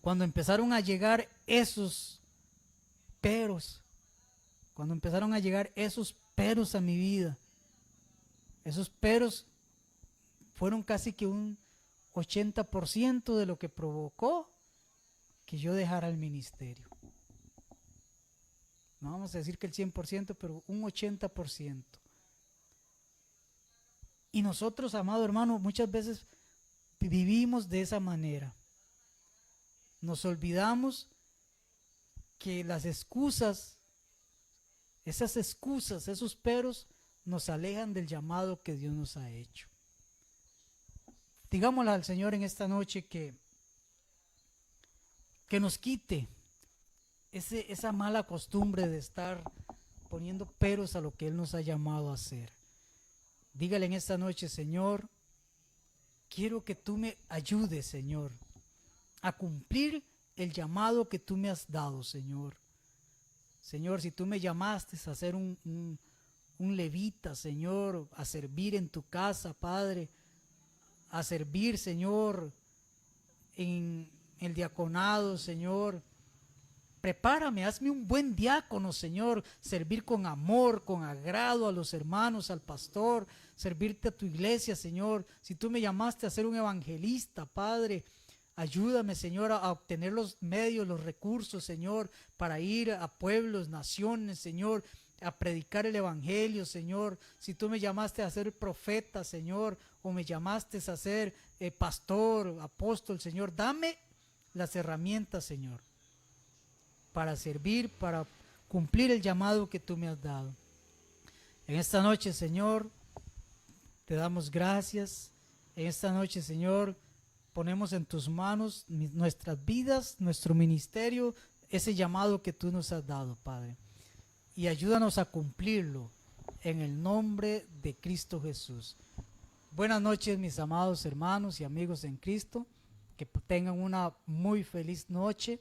Cuando empezaron a llegar esos peros, cuando empezaron a llegar esos peros a mi vida, esos peros fueron casi que un 80% de lo que provocó que yo dejara el ministerio. No vamos a decir que el 100%, pero un 80%. Y nosotros, amado hermano, muchas veces vivimos de esa manera. Nos olvidamos que las excusas, esas excusas, esos peros, nos alejan del llamado que Dios nos ha hecho. Digámosle al Señor en esta noche que nos quite esa mala costumbre de estar poniendo peros a lo que Él nos ha llamado a hacer. Dígale en esta noche: Señor, quiero que tú me ayudes, Señor, a cumplir el llamado que tú me has dado, Señor. Señor, si tú me llamaste a ser un levita, Señor, a servir en tu casa, Padre, a servir, Señor, en el diaconado, Señor, prepárame, hazme un buen diácono, Señor, servir con amor, con agrado a los hermanos, al pastor, servirte a tu iglesia, Señor. Si tú me llamaste a ser un evangelista, Padre, ayúdame, Señor, a obtener los medios, los recursos, Señor, para ir a pueblos, naciones, Señor, a predicar el evangelio, Señor. Si tú me llamaste a ser profeta, Señor, o me llamaste a ser pastor, apóstol, Señor. Dame las herramientas, Señor, para servir, para cumplir el llamado que tú me has dado. En esta noche, Señor, te damos gracias. En esta noche, Señor, ponemos en tus manos nuestras vidas, nuestro ministerio, ese llamado que tú nos has dado, Padre. Y ayúdanos a cumplirlo en el nombre de Cristo Jesús. Buenas noches, mis amados hermanos y amigos en Cristo. Que tengan una muy feliz noche.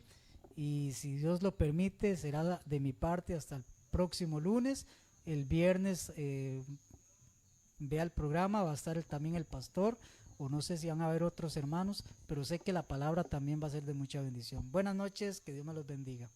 Y si Dios lo permite, será de mi parte hasta el próximo lunes. El viernes vea el programa, va a estar también el pastor, o no sé si van a haber otros hermanos, pero sé que la palabra también va a ser de mucha bendición. Buenas noches, que Dios me los bendiga.